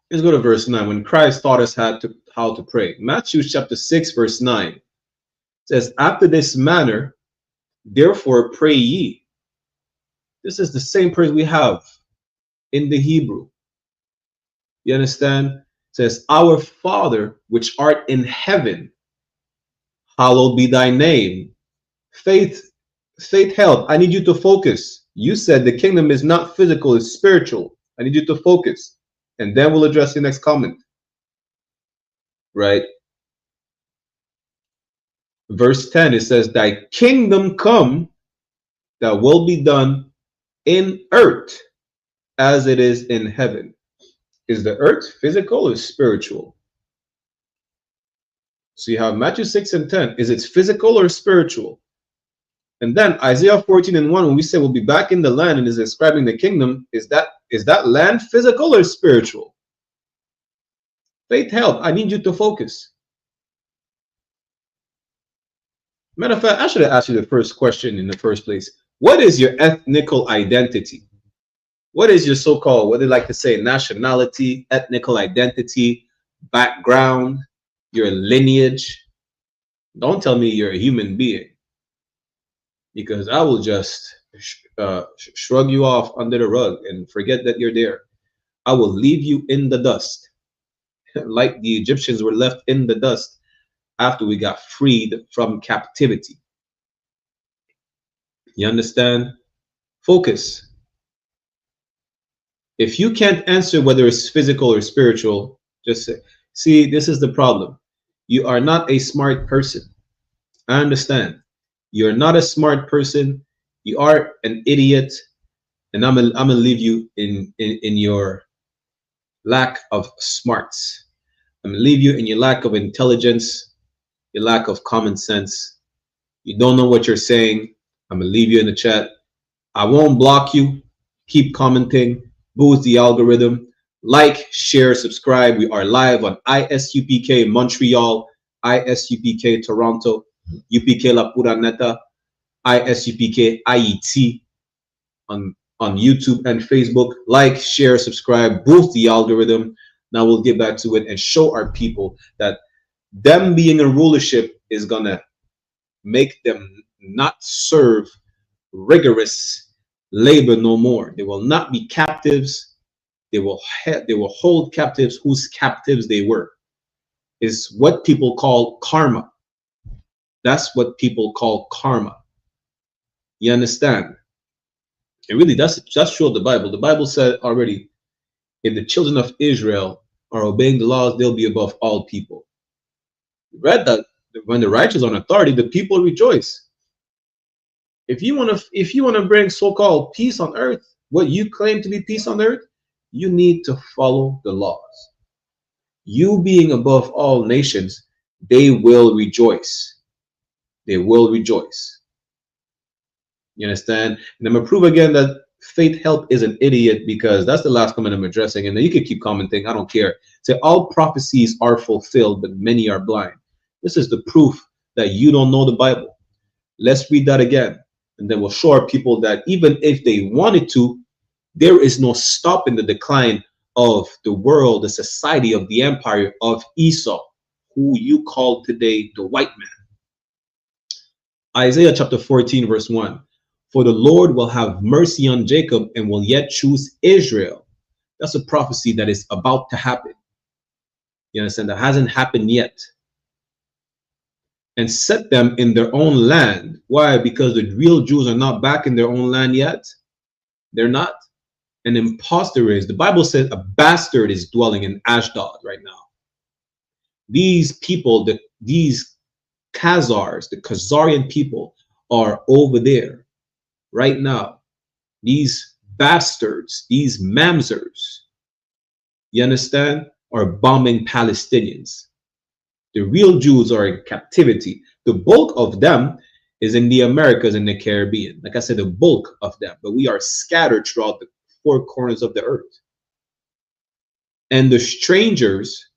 Let's go to verse 9. When Christ taught us how to pray. Matthew chapter 6, verse 9. It says, after this manner, therefore pray ye. This is the same prayer we have in the Hebrew. You understand? It says, our Father, which art in heaven, hallowed be thy name. Faith Help, I need you to focus. You said the kingdom is not physical, it's spiritual. I need you to focus. And then we'll address your next comment. Right? Verse 10, it says, thy kingdom come, that will be done in earth as it is in heaven. Is the earth physical or spiritual? So you have Matthew 6 and 10. Is it physical or spiritual? And then Isaiah 14 and 1, when we say we'll be back in the land and is describing the kingdom, is that land physical or spiritual? Faith help. I need you to focus. Matter of fact, I should have asked you the first question in the first place. What is your ethnical identity? What is your so-called, what they like to say, nationality, ethnical identity, background, your lineage? Don't tell me you're a human being, because I will just shrug you off under the rug and forget that you're there. I will leave you in the dust, like the Egyptians were left in the dust after we got freed from captivity. You understand? Focus. If you can't answer whether it's physical or spiritual, just say, see, this is the problem. You are not a smart person. I understand. You're not a smart person. You are an idiot. And I'm gonna leave you in your lack of smarts. I'm gonna leave you in your lack of intelligence, your lack of common sense. You don't know what you're saying. I'm gonna leave you in the chat. I won't block you. Keep commenting. Boost the algorithm. Like, share, subscribe. We are live on I.S.U.P.K Montreal, I.S.U.P.K Toronto, UPK La Pura Neta, I.S.U.P.K IET on YouTube and Facebook. Like, share, subscribe, boost the algorithm. Now we'll get back to it and show our people that them being in rulership is gonna make them not serve rigorous labor no more. They will not be captives. They will hold captives whose captives they were. Is what people call karma. That's what people call karma. You understand? And really, that's showed the Bible. The Bible said already, if the children of Israel are obeying the laws, they'll be above all people. You read that when the righteous are on authority, the people rejoice. If you want to bring so-called peace on earth, what you claim to be peace on earth, you need to follow the laws. You being above all nations, they will rejoice. They will rejoice. You understand? And I'm gonna prove again that Faith Help is an idiot, because that's the last comment I'm addressing. And then you can keep commenting. I don't care. Say all prophecies are fulfilled, but many are blind. This is the proof that you don't know the Bible. Let's read that again. And then we'll show our people that even if they wanted to, there is no stopping the decline of the world, the society of the empire of Esau, who you call today the white man. Isaiah chapter 14 verse 1. For the Lord will have mercy on Jacob and will yet choose Israel. That's a prophecy that is about to happen. You understand? That hasn't happened yet. And set them in their own land. Why? Because the real Jews are not back in their own land yet. They're not. An imposter is. The Bible says a bastard is dwelling in Ashdod right now. These people, these Khazars, the Khazarian people, are over there right now. These bastards, these mamzers, you understand, are bombing Palestinians. The real Jews are in captivity. The bulk of them is in the Americas and the Caribbean. Like I said, the bulk of them. But we are scattered throughout the four corners of the earth. And the strangers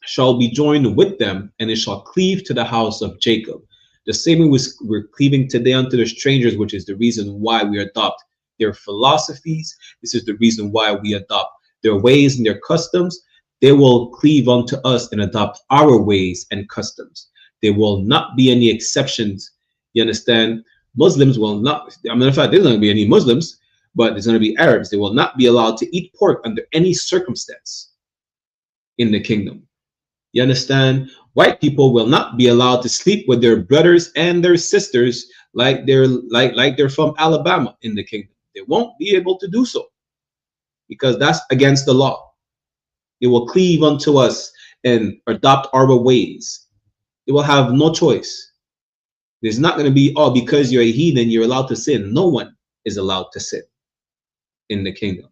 shall be joined with them, and it shall cleave to the house of Jacob. The same way we're cleaving today unto the strangers, which is the reason why we adopt their philosophies. This is the reason why we adopt their ways and their customs. They will cleave unto us and adopt our ways and customs. There will not be any exceptions. You understand? Muslims will not. I mean, in fact, there's not going to be any Muslims, but there's going to be Arabs. They will not be allowed to eat pork under any circumstance in the kingdom. You understand? White people will not be allowed to sleep with their brothers and their sisters like they're from Alabama in the kingdom. They won't be able to do so, because that's against the law. They will cleave unto us and adopt our ways. They will have no choice. There's not going to be, oh, because you're a heathen, you're allowed to sin. No one is allowed to sin in the kingdom.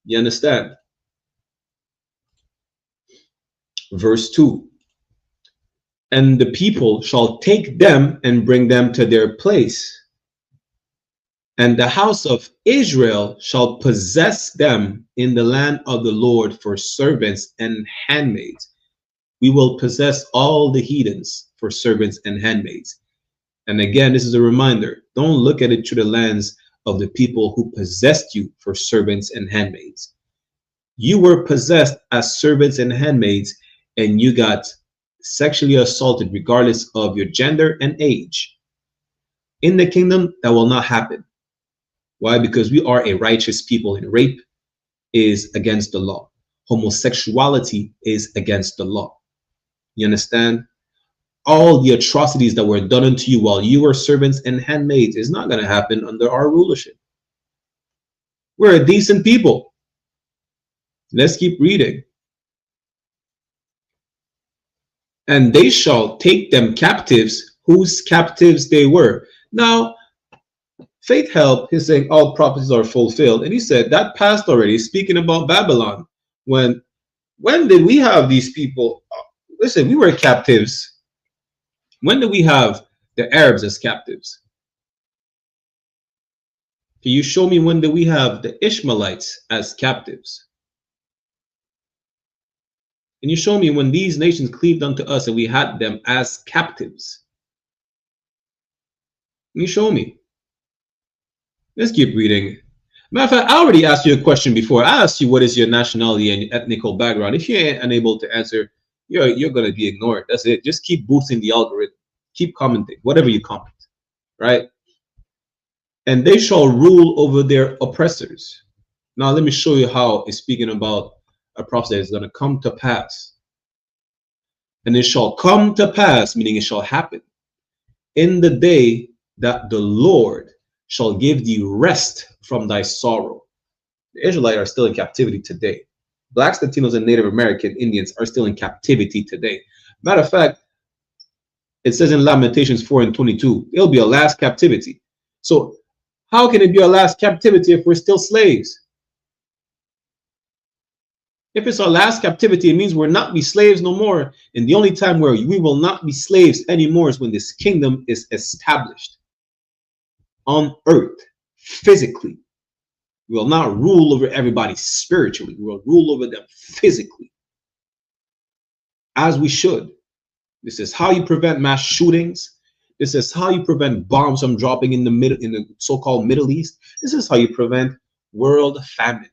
You understand? Verse 2. And the people shall take them and bring them to their place. And the house of Israel shall possess them in the land of the Lord for servants and handmaids. We will possess all the heathens for servants and handmaids. And again, this is a reminder. Don't look at it through the lens of the people who possessed you for servants and handmaids. You were possessed as servants and handmaids, and you got sexually assaulted regardless of your gender and age. In the kingdom, that will not happen. Why? Because we are a righteous people, and rape is against the law. Homosexuality is against the law. You understand? All the atrocities that were done unto you while you were servants and handmaids is not going to happen under our rulership. We're a decent people. Let's keep reading. And they shall take them captives, whose captives they were. Now, Faith Help is saying all prophecies are fulfilled. And he said that passed already, speaking about Babylon. When did we have these people? Listen, we were captives. When did we have the Arabs as captives? Can you show me when did we have the Ishmaelites as captives? Can you show me when these nations cleaved unto us and we had them as captives? Can you show me? Let's keep reading. Matter of fact, I already asked you a question before. I asked you what is your nationality and your ethnical background. If you ain't unable to answer, you're going to be ignored. That's it. Just keep boosting the algorithm. Keep commenting, whatever you comment, right? And they shall rule over their oppressors. Now, let me show you how it's speaking about a prophecy that is going to come to pass. And it shall come to pass, meaning it shall happen, in the day that the Lord shall give thee rest from thy sorrow. The Israelites are still in captivity today. Blacks, Latinos, and Native American Indians are still in captivity today. Matter of fact, it says in Lamentations 4:22, it'll be a last captivity. So how can it be a last captivity if we're still slaves? If it's our last captivity, it means we'll not be slaves no more. And the only time where we will not be slaves anymore is when this kingdom is established on earth, physically. We will not rule over everybody spiritually. We will rule over them physically, as we should. This is how you prevent mass shootings. This is how you prevent bombs from dropping in the so-called Middle East. This is how you prevent world famine,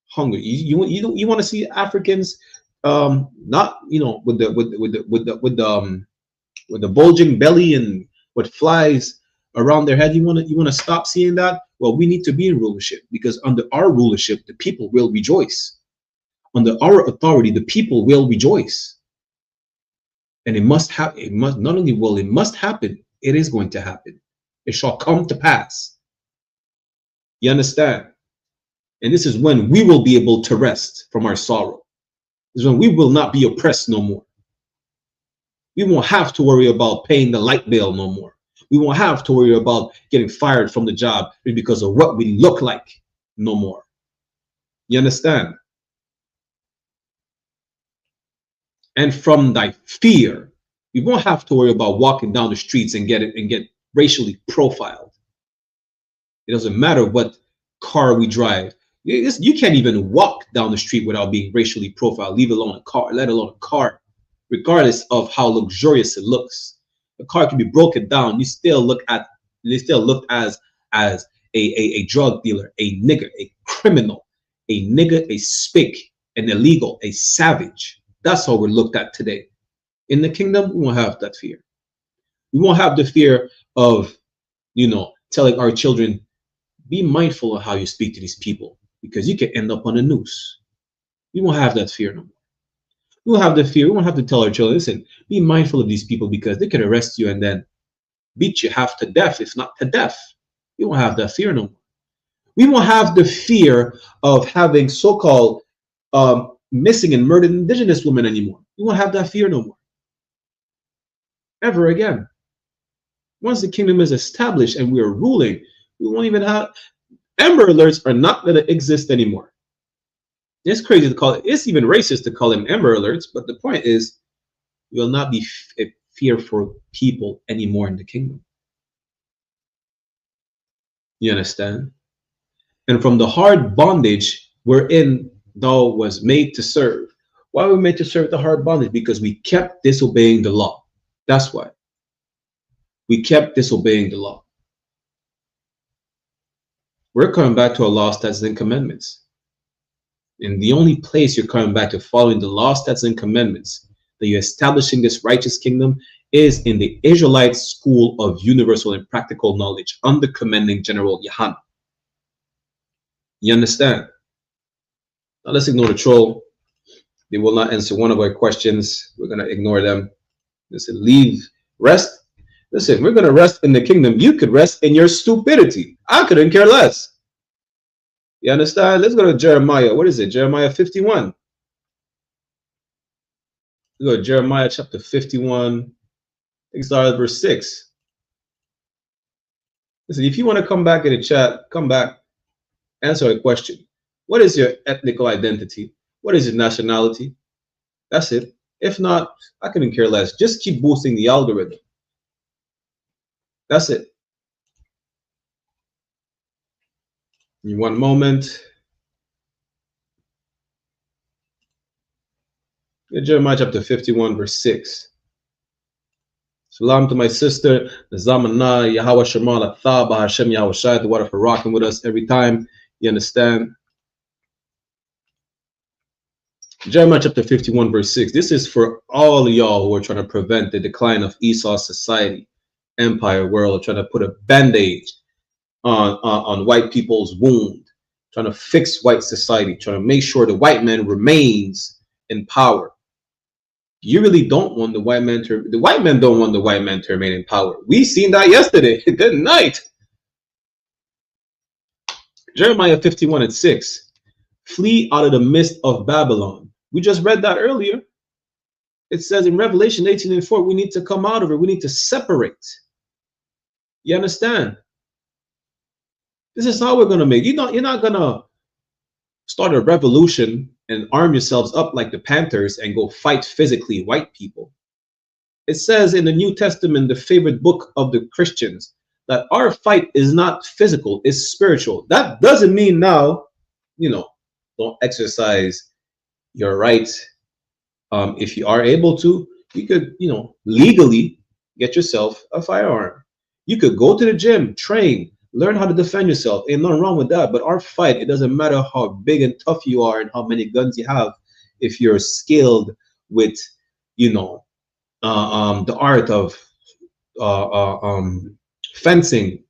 hunger. You want to see Africans not with the bulging belly and with flies around their head. You want to stop seeing that? Well, we need to be in rulership, because under our rulership, the people will rejoice. Under our authority, the people will rejoice. And it must happen. It must not only will it must happen, it is going to happen. It shall come to pass. You understand? And this is when we will be able to rest from our sorrow. This is when we will not be oppressed no more. We won't have to worry about paying the light bill no more. We won't have to worry about getting fired from the job because of what we look like no more. You understand? And from thy fear, you won't have to worry about walking down the streets and get racially profiled. It doesn't matter what car we drive. You can't even walk down the street without being racially profiled, leave alone a car, let alone a car, regardless of how luxurious it looks. The car can be broken down. You still look as a drug dealer, a nigger, a criminal, a nigger, a spick, an illegal, a savage. That's how we're looked at today. In the kingdom, we won't have that fear. We won't have the fear of, telling our children, be mindful of how you speak to these people, because you can end up on a noose. We won't have that fear no more. We won't have the fear. We won't have to tell our children, listen, be mindful of these people, because they can arrest you and then beat you half to death, if not to death. We won't have that fear no more. We won't have the fear of having so-called missing and murdered indigenous women anymore. We won't have that fear no more. ever again. Once the kingdom is established and we are ruling, we won't even have Amber Alerts are not going to exist anymore. It's crazy to call it. It's even racist to call them Amber Alerts. But the point is, we will not be a fearful people anymore in the kingdom. You understand? And from the hard bondage wherein thou was made to serve. Why were we made to serve the hard bondage? Because we kept disobeying the law. That's why. We kept disobeying the law. We're coming back to our law, statutes, and commandments. And the only place you're coming back to following the law, statutes, and commandments, that you're establishing this righteous kingdom, is in the Israelite school of universal and practical knowledge under commanding General YAHANNA. You understand? Now let's ignore the troll. They will not answer one of our questions. We're going to ignore them. Listen, leave, rest. Listen, we're going to rest in the kingdom. You could rest in your stupidity. I couldn't care less. You understand? Let's go to Jeremiah. What is it? Jeremiah 51. Let's go to Jeremiah chapter 51. I think it started at verse 6. Listen, if you want to come back in the chat, come back. Answer a question. What is your ethnical identity? What is your nationality? That's it. If not, I couldn't care less. Just keep boosting the algorithm. That's it. In 1 moment. Jeremiah chapter 51, verse 6. Salam to my sister, Zamana, Yahweh Shemal Athaba, Hashem Yahweh Shai, the water for rocking with us every time. You understand? Jeremiah chapter 51, verse 6. This is for all of y'all who are trying to prevent the decline of Esau's society, empire, world, trying to put a band-aid on white people's wound, trying to fix white society, trying to make sure the white man remains in power. You really don't want the white man to, the white men don't want the white man to remain in power. We seen that yesterday. Good night. Jeremiah 51 and 6. Flee out of the midst of Babylon. We just read that earlier. It says in Revelation 18 and 4, we need to come out of it. We need to separate. You understand? This is how we're going to make. You're not going to start a revolution and arm yourselves up like the Panthers and go fight physically white people. It says in the New Testament, the favorite book of the Christians, that our fight is not physical, it's spiritual. That doesn't mean now, don't exercise your right. If you are able to, you could, legally get yourself a firearm. You could go to the gym, train, learn how to defend yourself. Ain't nothing wrong with that. But our fight, it doesn't matter how big and tough you are and how many guns you have. If you're skilled with, the art of fencing,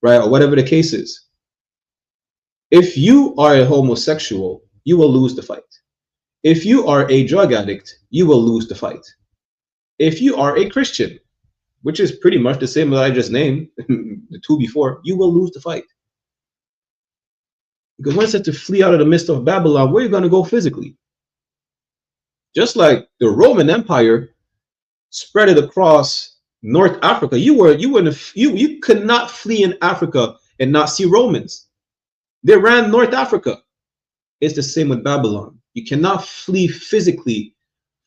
right, or whatever the case is. If you are a homosexual, you will lose the fight. If you are a drug addict, you will lose the fight. If you are a Christian, which is pretty much the same that I just named, the two before, you will lose the fight. Because when it said to flee out of the midst of Babylon, where are you going to go physically? Just like the Roman Empire spread it across North Africa, you could not flee in Africa and not see Romans. They ran North Africa. It's the same with Babylon. You cannot flee physically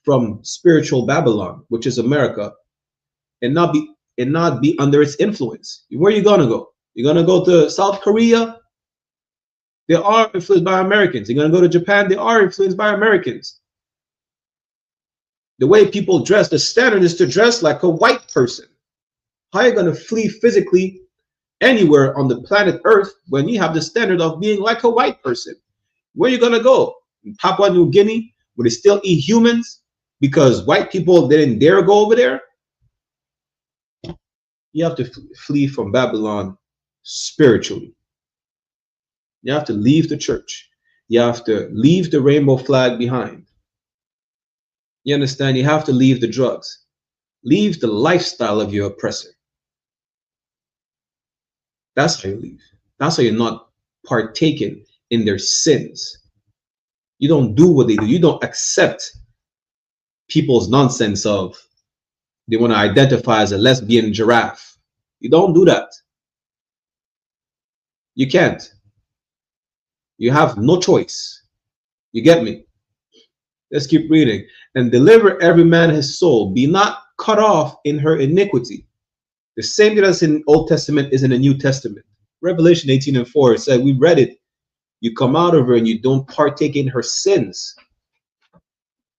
from spiritual Babylon, which is America, and not be under its influence. Where are you gonna go? You're gonna go to South Korea? They are influenced by Americans. You're gonna go to Japan? They are influenced by Americans. The way people dress, the standard is to dress like a white person. How are you gonna flee physically anywhere on the planet Earth when you have the standard of being like a white person? Where are you gonna go? In Papua New Guinea, where they still eat humans because white people didn't dare go over there? You have to flee from Babylon spiritually. You have to leave the church. You have to leave the rainbow flag behind. You understand? You have to leave the drugs. Leave the lifestyle of your oppressor. That's how you leave. That's how you're not partaking in their sins. You don't do what they do. You don't accept people's nonsense of They want to identify as a lesbian giraffe. You don't do that. You can't. You have no choice. You get me? Let's keep reading. And deliver every man his soul. Be not cut off in her iniquity. The same thing that's in the Old Testament is in the New Testament. Revelation 18:4 said, we read it. You come out of her and you don't partake in her sins.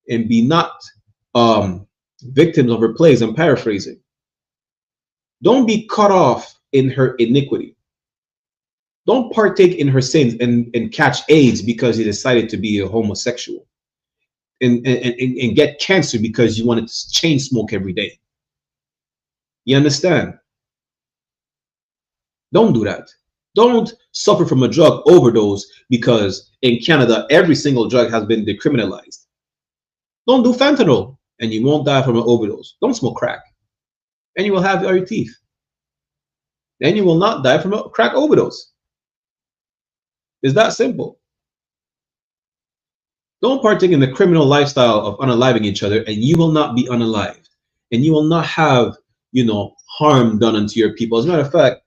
And be not victims of her plagues. I'm paraphrasing. Don't be cut off in her iniquity. Don't partake in her sins and catch AIDS because you decided to be a homosexual. And get cancer because you wanted to chain smoke every day. You understand? Don't do that. Don't suffer from a drug overdose because in Canada, every single drug has been decriminalized. Don't do fentanyl and you won't die from an overdose. Don't smoke crack and you will have your teeth. Then you will not die from a crack overdose. It's that simple. Don't partake in the criminal lifestyle of unaliving each other and you will not be unalived. And you will not have, harm done unto your people. As a matter of fact,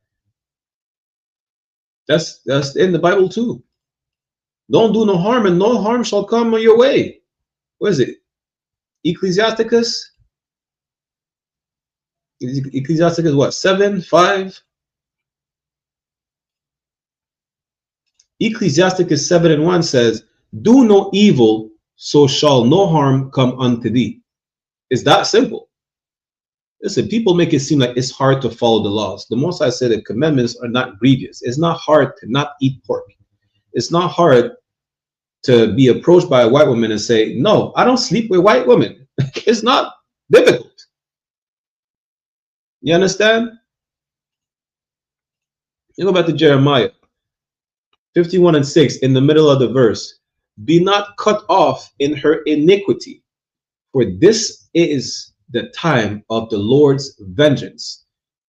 that's in the Bible too. Don't do no harm and no harm shall come your way. What is it? Ecclesiasticus what? 7:5. Ecclesiasticus 7:1 says, do no evil, so shall no harm come unto thee. It's that simple. Listen, people make it seem like it's hard to follow the laws. The Most High said the commandments are not grievous. It's not hard to not eat pork. It's not hard to be approached by a white woman and say, no, I don't sleep with white women. It's not difficult. You understand? You go back to Jeremiah 51:6 in the middle of the verse. Be not cut off in her iniquity, for this is the time of the Lord's vengeance.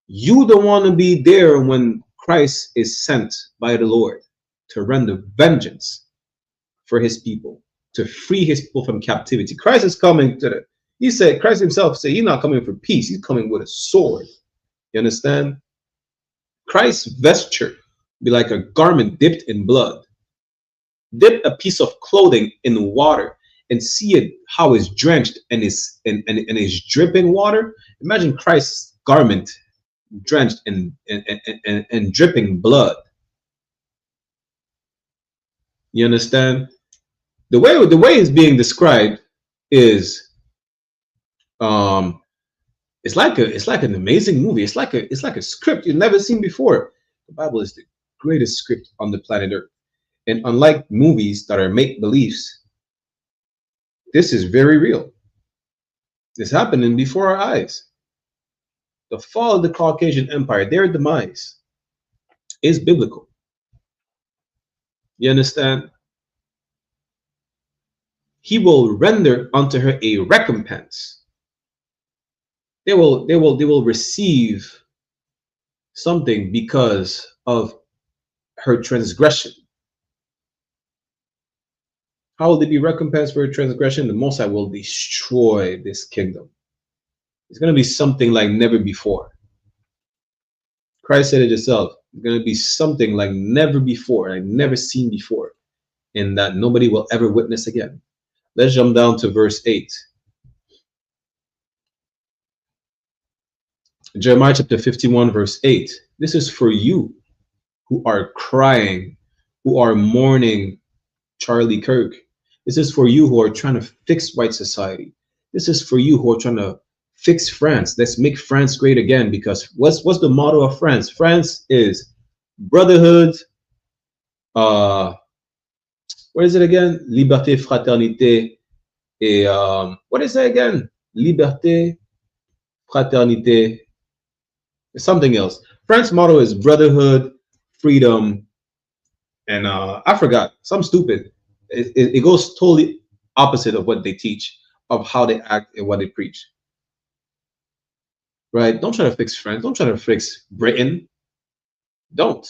You don't want to be there when Christ is sent by the Lord to render vengeance for his people, to free his people from captivity. Christ is coming Christ himself said he's not coming for peace, he's coming with a sword. You understand? Christ's vesture be like a garment dipped in blood. Dip a piece of clothing in water and see it how it's drenched and is dripping water. Imagine Christ's garment drenched and dripping blood. You understand? The way it's being described is it's like an amazing movie. It's like a script you've never seen before. The Bible is the greatest script on the planet Earth. And unlike movies that are make-believes, this is very real. It's happening before our eyes. The fall of the Caucasian Empire, their demise, is biblical. You understand? He will render unto her a recompense. They will receive something because of her transgression. How will they be recompensed for her transgression? The Most High will destroy this kingdom. It's going to be something like never before. Christ said it himself. It's going to be something like never before, like never seen before, and that nobody will ever witness again. Let's jump down to verse 8. Jeremiah chapter 51, verse 8. This is for you who are crying, who are mourning Charlie Kirk. This is for you who are trying to fix white society. This is for you who are trying to fix France. Let's make France great again, because what's the motto of France? France is brotherhood. What is it again? Liberté, fraternité, et what is it again? Liberté, fraternité, something else. France's motto is brotherhood, freedom, and I forgot, some stupid. It goes totally opposite of what they teach, of how they act and what they preach. Right? Don't try to fix France. Don't try to fix Britain. Don't.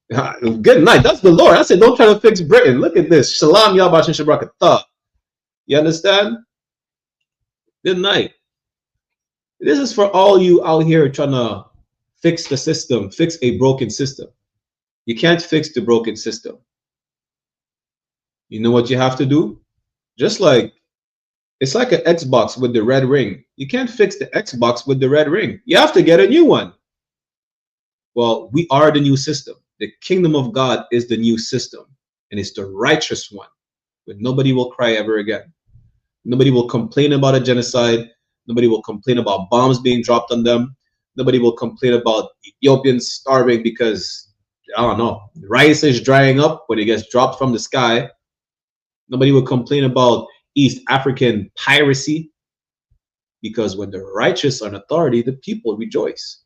Good night. That's the Lord. I said, don't try to fix Britain. Look at this. Shalom, Yahweh, Shabbat. You understand? Good night. This is for all you out here trying to fix the system, fix a broken system. You can't fix the broken system. You know what you have to do? Just like it's like an Xbox with the red ring. You can't fix the Xbox with the red ring. You have to get a new one. Well, we are the new system. The kingdom of God is the new system, and it's the righteous one. But nobody will cry ever again. Nobody will complain about a genocide. Nobody will complain about bombs being dropped on them. Nobody will complain about Ethiopians starving because, I don't know, rice is drying up when it gets dropped from the sky. Nobody will complain about East African piracy, because when the righteous are in authority, the people rejoice.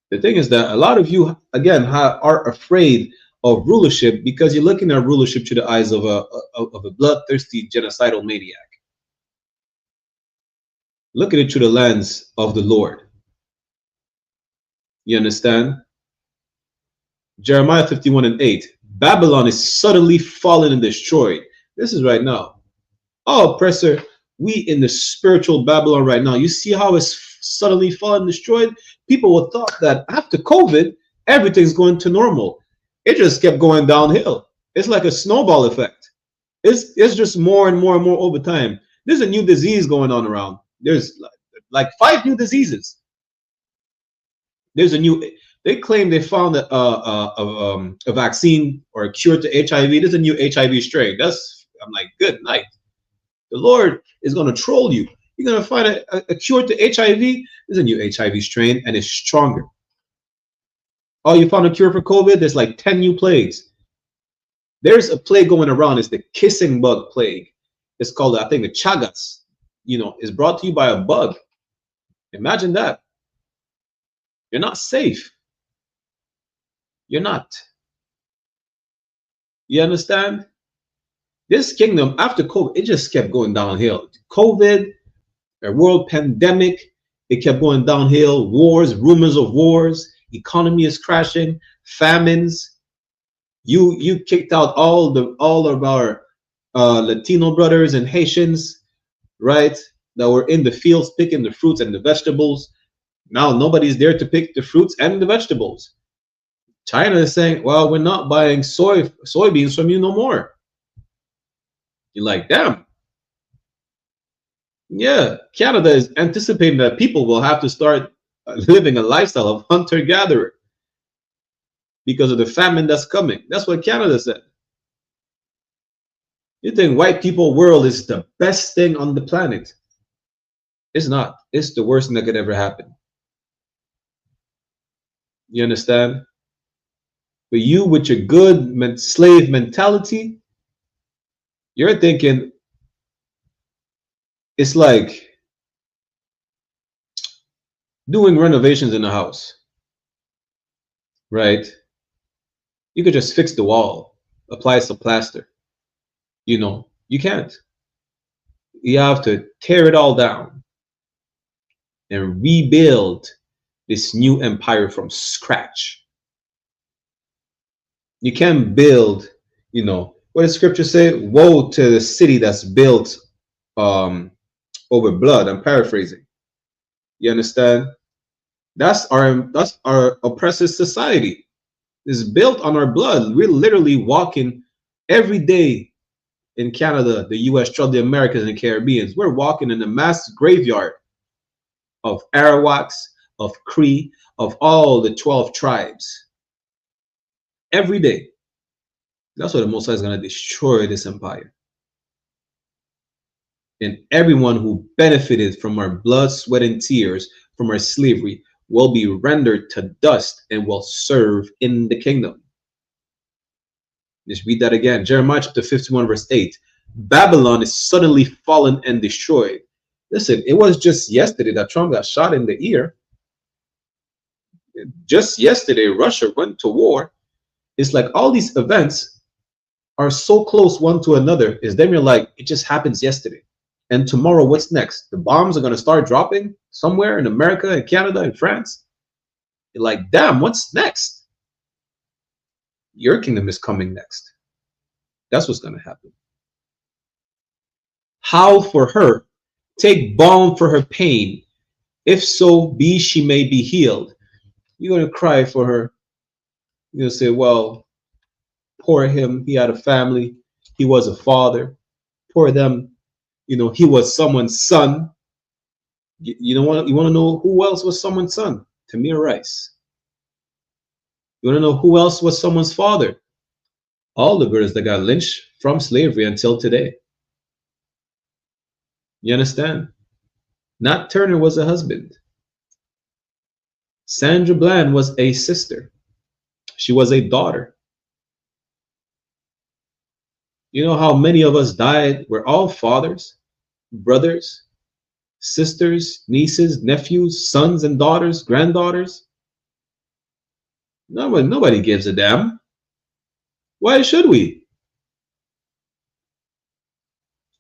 The thing is that a lot of you, again, are afraid of rulership because you're looking at rulership through the eyes of a bloodthirsty genocidal maniac. Look at it through the lens of the Lord. You understand? Jeremiah 51:8. Babylon is suddenly fallen and destroyed. This is right now. Oh, oppressor, we in the spiritual Babylon right now. You see how it's suddenly fallen and destroyed? People would thought that after COVID, everything's going to normal. It just kept going downhill. It's like a snowball effect. It's just more and more and more over time. There's a new disease going on around. There's like 5 new diseases. There's a new. They claim they found a vaccine or a cure to HIV. There's a new HIV strain. I'm like, good night. The Lord is going to troll you. You're going to find a cure to HIV. There's a new HIV strain, and it's stronger. Oh, you found a cure for COVID? There's like 10 new plagues. There's a plague going around. It's the kissing bug plague. It's called, I think, the Chagas. You know, it's brought to you by a bug. Imagine that. You're not safe. You're not. You understand? This kingdom, after COVID, it just kept going downhill. COVID, a world pandemic, it kept going downhill. Wars, rumors of wars, economy is crashing, famines. You kicked out all of our Latino brothers and Haitians, right? That were in the fields picking the fruits and the vegetables. Now nobody's there to pick the fruits and the vegetables. China is saying, well, we're not buying soybeans from you no more. You're like, damn. Yeah, Canada is anticipating that people will have to start living a lifestyle of hunter-gatherer because of the famine that's coming. That's what Canada said. You think white people world is the best thing on the planet? It's not. It's the worst thing that could ever happen. You understand? But you, with your good slave mentality, you're thinking it's like doing renovations in a house, right? You could just fix the wall, apply some plaster. You know, you can't. You have to tear it all down and rebuild this new empire from scratch. You can't build, you know, what does scripture say? Woe to the city that's built over blood. I'm paraphrasing. You understand? That's our oppressive society. It's built on our blood. We're literally walking every day in Canada, the US, throughout the Americas and Caribbeans. We're walking in a mass graveyard of Arawaks, of Cree, of all the 12 tribes. Every day. That's what the Most High is going to destroy this empire. And everyone who benefited from our blood, sweat, and tears from our slavery will be rendered to dust and will serve in the kingdom. Just read that again. Jeremiah chapter 51, verse 8. Babylon is suddenly fallen and destroyed. Listen, it was just yesterday that Trump got shot in the ear. Just yesterday, Russia went to war. It's like all these events are so close one to another. Is then you're like, it just happens yesterday. And tomorrow, what's next? The bombs are going to start dropping somewhere in America and Canada and France. You're like, damn, what's next? Your kingdom is coming next. That's what's going to happen. How for her Take balm for her pain. If so be she may be healed. You're going to cry for her. You're going to say, well, poor him. He had a family. He was a father. Poor them. You know, he was someone's son. You want to know who else was someone's son? Tamir Rice. You want to know who else was someone's father? All the brothers that got lynched from slavery until today. You understand? Nat Turner was a husband. Sandra Bland was a sister. She was a daughter. You know how many of us died? We're all fathers, brothers, sisters, nieces, nephews, sons and daughters, granddaughters. Nobody gives a damn. Why should we?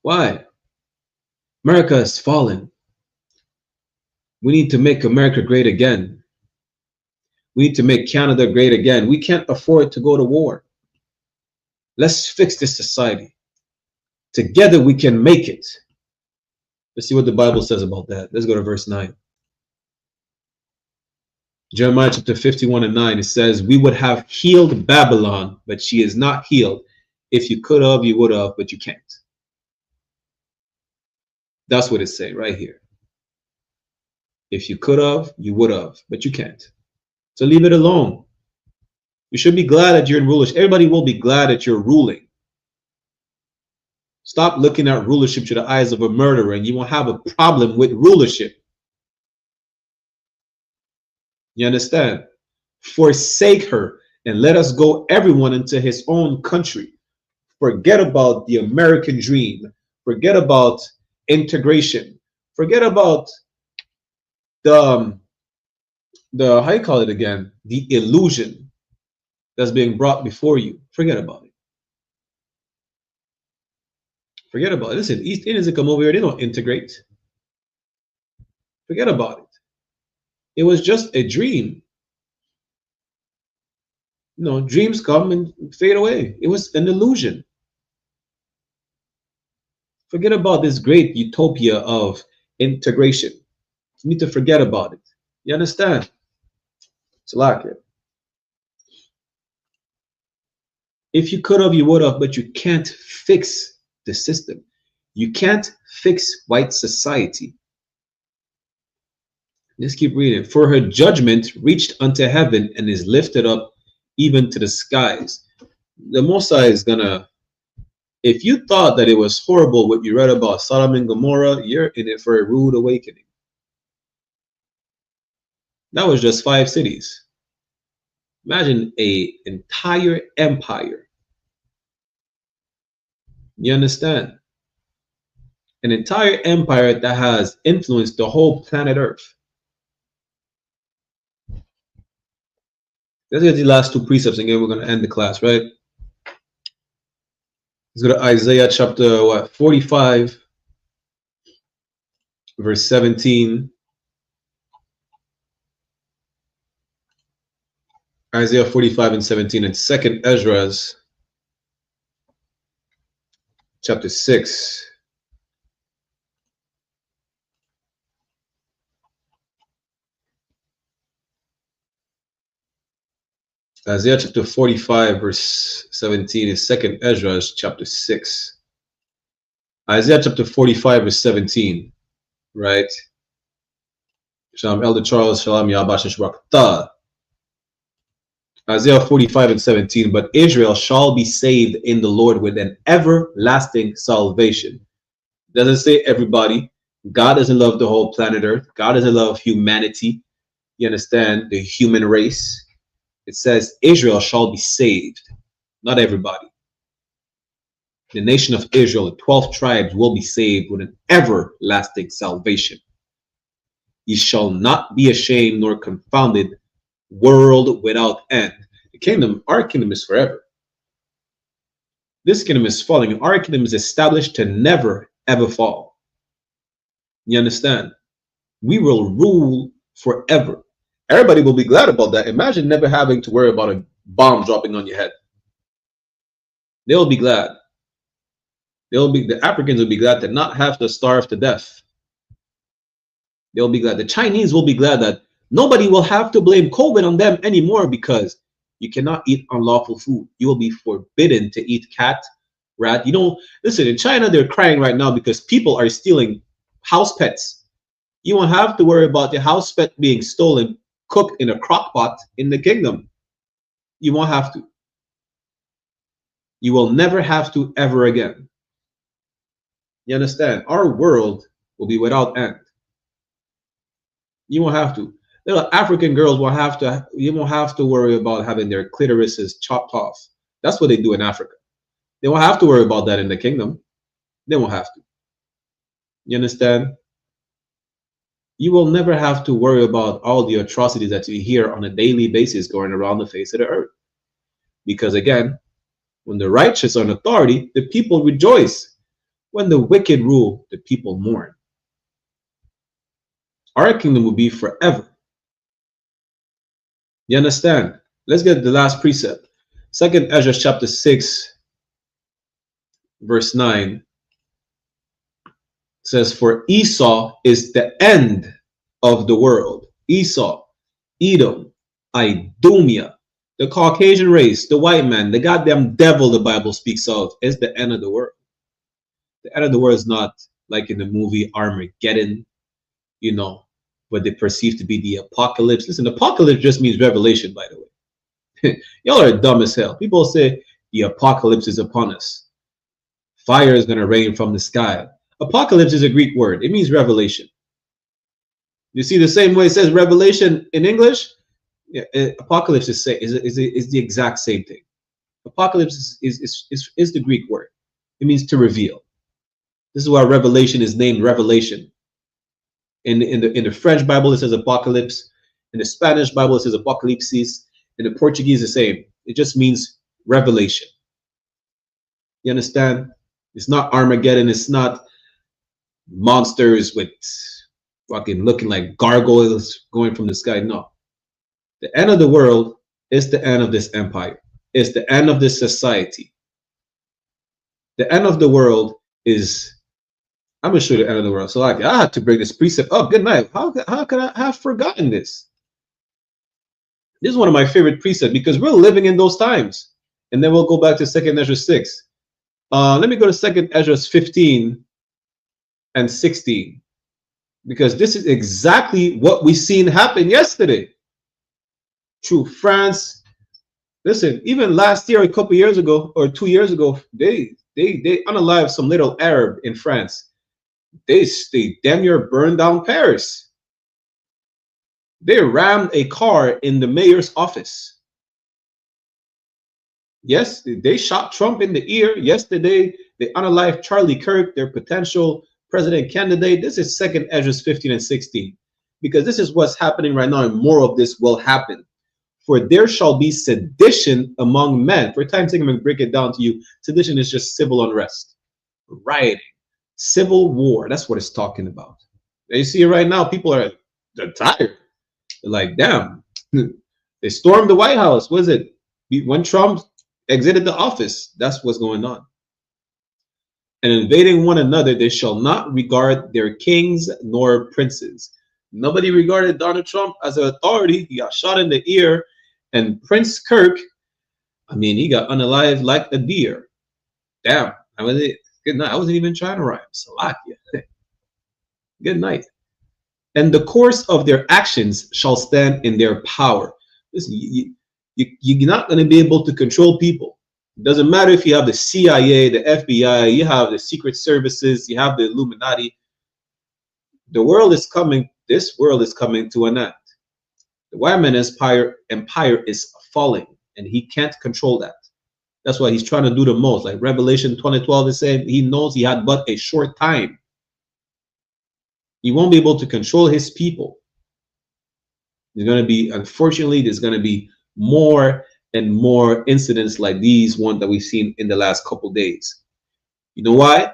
Why? America has fallen. We need to make America great again. We need to make Canada great again. We can't afford to go to war. Let's fix this society. Together we can make it. Let's see what the Bible says about that. Let's go to verse 9. Jeremiah chapter 51 and 9, it says, we would have healed Babylon, but she is not healed. If you could have, you would have, but you can't. That's what it's saying right here. If you could have, you would have, but you can't. So leave it alone. You should be glad that you're in rulership. Everybody will be glad that you're ruling. Stop looking at rulership through the eyes of a murderer, and you won't have a problem with rulership. You understand? Forsake her and let us go everyone into his own country. Forget about the American dream. Forget about integration. Forget about the how you call it again? The illusion that's being brought before you. Forget about it. Forget about it. Listen, East Indians that come over here, they don't integrate. Forget about it. It was just a dream. No, dreams come and fade away. It was an illusion. Forget about this great utopia of integration. You need to forget about it. You understand? It's like it. If you could have, you would have, but you can't fix the system. You can't fix white society. Let's keep reading. For her judgment reached unto heaven and is lifted up even to the skies. The Most High is gonna, if you thought that it was horrible what you read about Sodom and Gomorrah, you're in it for a rude awakening. That was just 5 cities. Imagine an entire empire. You understand? An entire empire that has influenced the whole planet Earth. Let's get the last 2 precepts and then we're going to end the class, right? Let's go to Isaiah chapter 45, verse 17. Isaiah 45 and 17 and 2nd Esau'S chapter 6. Isaiah chapter 45 verse 17 is 2nd Esau'S chapter 6. Isaiah chapter 45 verse 17, right? Shalom, Elder Charles, Shalom, YAHANNA. Isaiah 45 and 17, but Israel shall be saved in the Lord with an everlasting salvation. Doesn't say everybody. God doesn't love the whole planet Earth. God doesn't love humanity. You understand? The human race. It says Israel shall be saved, not everybody. The nation of Israel, the 12 tribes, will be saved with an everlasting salvation. Ye shall not be ashamed nor confounded, world without end. The kingdom, our kingdom is forever. This kingdom is falling. Our kingdom is established to never, ever fall. You understand? We will rule forever. Everybody will be glad about that. Imagine never having to worry about a bomb dropping on your head. They'll be glad. The Africans will be glad to not have to starve to death. They'll be glad. The Chinese will be glad that nobody will have to blame COVID on them anymore because you cannot eat unlawful food. You will be forbidden to eat cat, rat. You know, listen, in China, they're crying right now because people are stealing house pets. You won't have to worry about the house pet being stolen, cooked in a crock pot in the kingdom. You won't have to. You will never have to ever again. You understand? Our world will be without end. You won't have to. Little African girls will have to. You won't have to worry about having their clitorises chopped off. That's what they do in Africa. They won't have to worry about that in the kingdom. They won't have to. You understand? You will never have to worry about all the atrocities that you hear on a daily basis going around the face of the earth. Because again, when the righteous are in authority, the people rejoice. When the wicked rule, the people mourn. Our kingdom will be forever. You understand? Let's get the last precept. 2nd Ezra chapter 6, verse 9 says, for Esau is the end of the world. Esau, Edom, Idumea, the Caucasian race, the white man, the goddamn devil the Bible speaks of, is the end of the world. The end of the world is not like in the movie Armageddon, you know, what they perceive to be the apocalypse. Listen, apocalypse just means revelation, by the way. Y'all are dumb as hell. People say the apocalypse is upon us. Fire is going to rain from the sky. Apocalypse is a Greek word. It means revelation. You see the same way it says revelation in English? Yeah, apocalypse is the exact same thing. Apocalypse is the Greek word. It means to reveal. This is why revelation is named revelation. In the French Bible, it says apocalypse. In the Spanish Bible, it says apocalypsis. In the Portuguese, the same. It just means revelation. You understand? It's not Armageddon. It's not monsters with fucking looking like gargoyles going from the sky. No. The end of the world is the end of this empire. It's the end of this society. The end of the world is, I'm going to show you the end of the world. So I had to bring this precept up. Good night. How could I have forgotten this? This is one of my favorite precepts because we're living in those times. And then we'll go back to 2nd Ezra 6. Let me go to 2nd Ezra 15 and 16. Because this is exactly what we seen happen yesterday. True, France. Listen, even last year, a couple years ago, or 2 years ago, they unalived some little Arab in France. They damn near burned down Paris. They rammed a car in the mayor's office. Yes, they shot Trump in the ear. Yesterday, they unalived Charlie Kirk, their potential president candidate. This is 2nd Ezra 15 and 16. Because this is what's happening right now, and more of this will happen. For there shall be sedition among men. For time's sake, I'm going to break it down to you. Sedition is just civil unrest, rioting, civil war. That's what it's talking about. And you see it right now. People they're tired. They're like, damn. They stormed the White House. What is it? When Trump exited the office, that's what's going on. And invading one another, they shall not regard their kings nor princes. Nobody regarded Donald Trump as an authority. He got shot in the ear. And Prince Kirk, I mean, he got unalived like a deer. Damn. Good night. I wasn't even trying to rhyme. Salakia. Good night. And the course of their actions shall stand in their power. Listen, you're not going to be able to control people. It doesn't matter if you have the CIA, the FBI, you have the secret services, you have the Illuminati. The world is coming. This world is coming to an end. The white man empire is falling, and he can't control that. That's why he's trying to do the most. Like Revelation 20:12 is saying, he knows he had but a short time. He won't be able to control his people. There's going to be, unfortunately, there's going to be more and more incidents like these one that we've seen in the last couple days. You know why?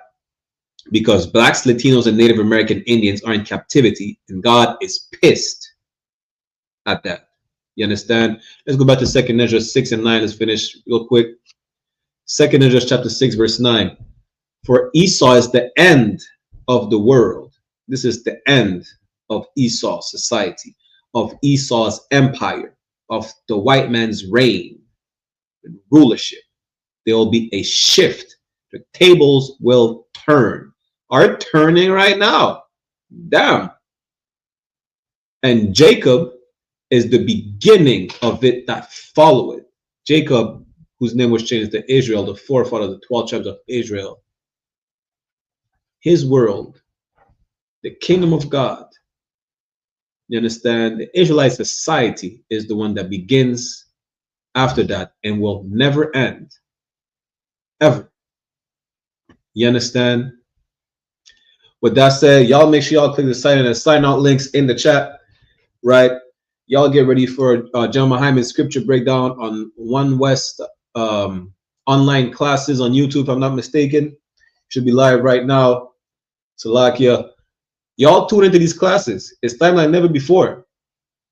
Because blacks, Latinos, and Native American Indians are in captivity, and God is pissed at that. You understand? Let's go back to 2nd Ezra 6 and 9. Let's finish real quick. 2nd Ezra chapter 6, verse 9. For Esau is the end of the world. This is the end of Esau's society, of Esau's empire, of the white man's reign and rulership. There will be a shift. The tables will turn. Are turning right now. Damn. And Jacob is the beginning of it that follow it. Jacob, whose name was changed to Israel, the forefather of the 12 tribes of Israel. His world, the kingdom of God. You understand? The Israelite society is the one that begins after that and will never end. Ever. You understand? With that said, y'all make sure y'all click the sign out links in the chat, right? Y'all get ready for John Hyman's scripture breakdown on One West online classes on YouTube, if I'm not mistaken. Should be live right now. Salakia. Y'all tune into these classes. It's time like never before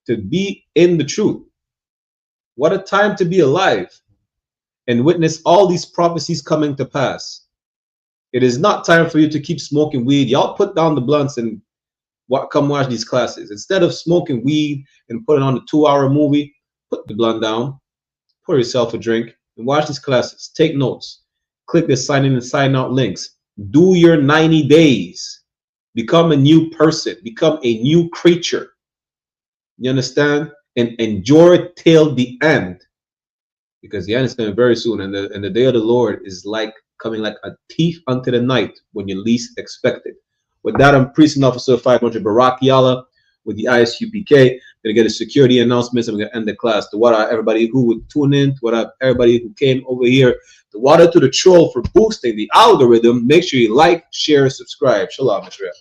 to be in the truth. What a time to be alive and witness all these prophecies coming to pass. It is not time for you to keep smoking weed. Y'all put down the blunts and come watch these classes. Instead of smoking weed and putting on a 2-hour movie, put the blunt down, pour yourself a drink, and watch these classes. Take notes. Click the sign in and sign out links. Do your 90 days. Become a new person. Become a new creature. You understand? And endure till the end. Because the end is coming very soon. And the day of the Lord is like coming like a thief unto the night when you least expect it. With that, I'm Priest and Officer 500 Barak Yala with the I.S.U.P.K. Gonna get a security announcements and we're gonna end the class. To what up everybody who would tune in, to what up everybody who came over here, to what up to the troll for boosting the algorithm. Make sure you like, share, subscribe. Shalom, Israel.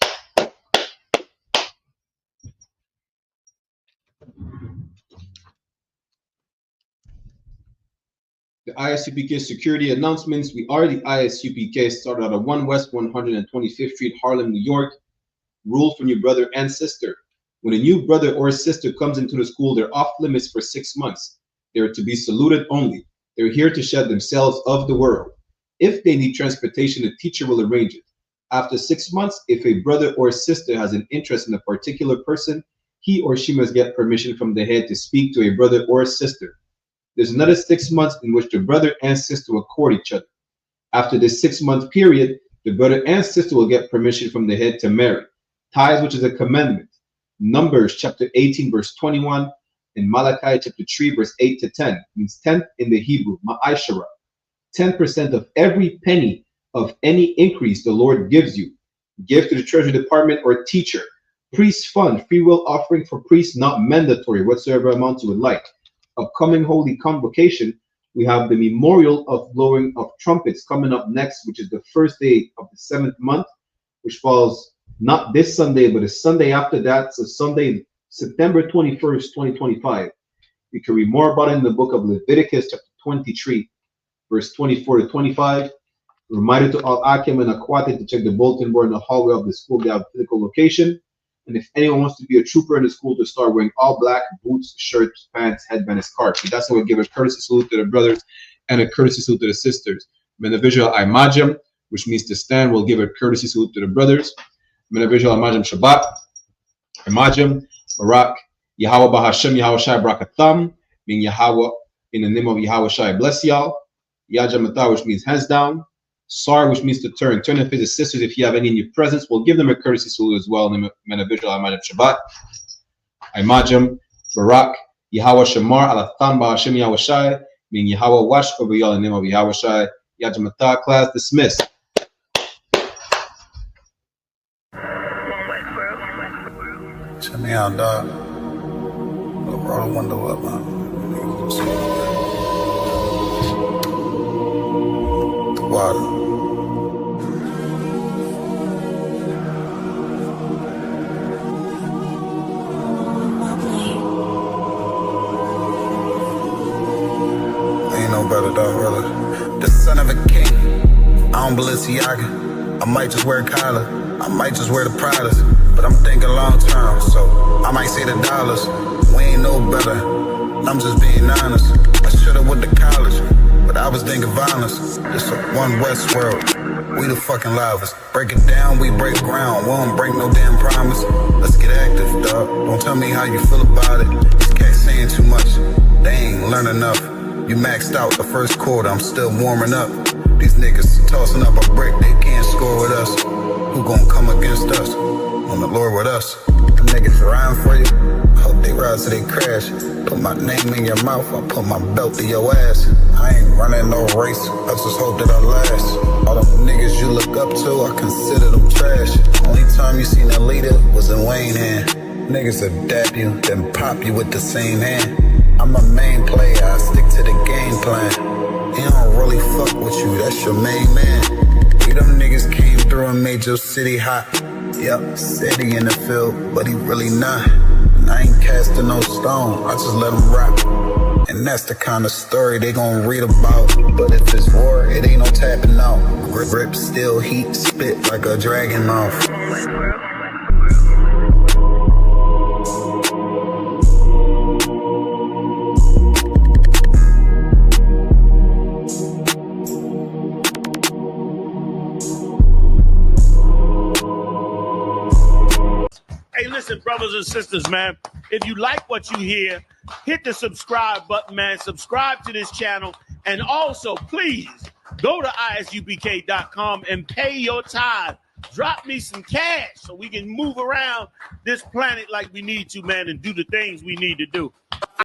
The I.S.U.P.K. security announcements. We are the I.S.U.P.K. started out at 1 West 125th Street, Harlem, New York. Rule from your brother and sister. When a new brother or sister comes into the school, they're off limits for 6 months. They are to be saluted only. They're here to shed themselves of the world. If they need transportation, the teacher will arrange it. After 6 months, if a brother or sister has an interest in a particular person, he or she must get permission from the head to speak to a brother or sister. There's another 6 months in which the brother and sister will court each other. After this 6-month period, the brother and sister will get permission from the head to marry. Tithes, which is a commandment. Numbers chapter 18 verse 21 and Malachi chapter 3 verse 8 to 10 means 10th in the Hebrew, ma'ashara. 10% of every penny of any increase the Lord gives you. Give to the treasury department or teacher. Priest fund, free will offering for priests, not mandatory, whatsoever amount you would like. Upcoming holy convocation, we have the memorial of blowing of trumpets coming up next, which is the first day of the 7th month, which falls not this Sunday, but a Sunday after that. So Sunday, September 21st, 2025. You can read more about it in the book of Leviticus, chapter 23, verse 24 to 25. Reminder to all Akim and Aquatic to check the bulletin board in the hallway of the school. They have a physical location. And if anyone wants to be a trooper in the school, to start wearing all black, boots, shirts, pants, headband, and scarf. So that's how we give a courtesy salute to the brothers and a courtesy salute to the sisters. Individual Imajim, which means to stand, will give a courtesy salute to the brothers. Individual Imajim Shabbat, Imajim, Barak, Yahweh Bahashem, Yahweh Shai Brakatham, meaning Yahweh, in the name of Yahweh Shai, bless y'all. Yajamatah, which means hands down. Sar, which means to turn. Turn and face the sisters if you have any in your presence. We'll give them a courtesy salute as well. In the individual Imajim Shabbat, Imajim, Barak, Yahweh Shamar, Alatham Bahashem, Yahweh Shai, meaning Yahweh watch over y'all in the name of Yahweh Shai. Yajamatah, class dismissed. Check me out, dog. Roll the window up, man. The water. Ain't no better, dog, really. The son of a king. I don't Balenciaga. I might just wear Kyla. I might just wear the Pradas. But I'm thinking long term, so I might say the dollars. We ain't no better, I'm just being honest. I should've went to college, but I was thinking violence. It's a one West world. We the fucking loudest. Break it down, we break ground. We don't break no damn promise. Let's get active, dog. Don't tell me how you feel about it. These cats saying too much. They ain't learn enough. You maxed out the first quarter, I'm still warming up. These niggas tossing up a brick, they can't score with us. Who gon' come against us? On the Lord with us. Them niggas riding for you. Hope they ride till they crash. Put my name in your mouth, I put my belt to your ass. I ain't running no race, I just hope that I last. All them niggas you look up to, I consider them trash. Only time you seen a leader was in Wayne hand. Niggas will dap you, then pop you with the same hand. I'm a main player, I stick to the game plan. He don't really fuck with you, that's your main man. We them niggas came through and made your city hot. Yup, said he in the field, but he really not. And I ain't casting no stone, I just let him rock. And that's the kind of story they gon' read about. But if it's war, it ain't no tapping out. Grip still heat, spit like a dragon mouth. Hey, listen, brothers and sisters, man, if you like what you hear, hit the subscribe button, man. Subscribe to this channel. And also, please, go to isupk.com and pay your tithe. Drop me some cash so we can move around this planet like we need to, man, and do the things we need to do.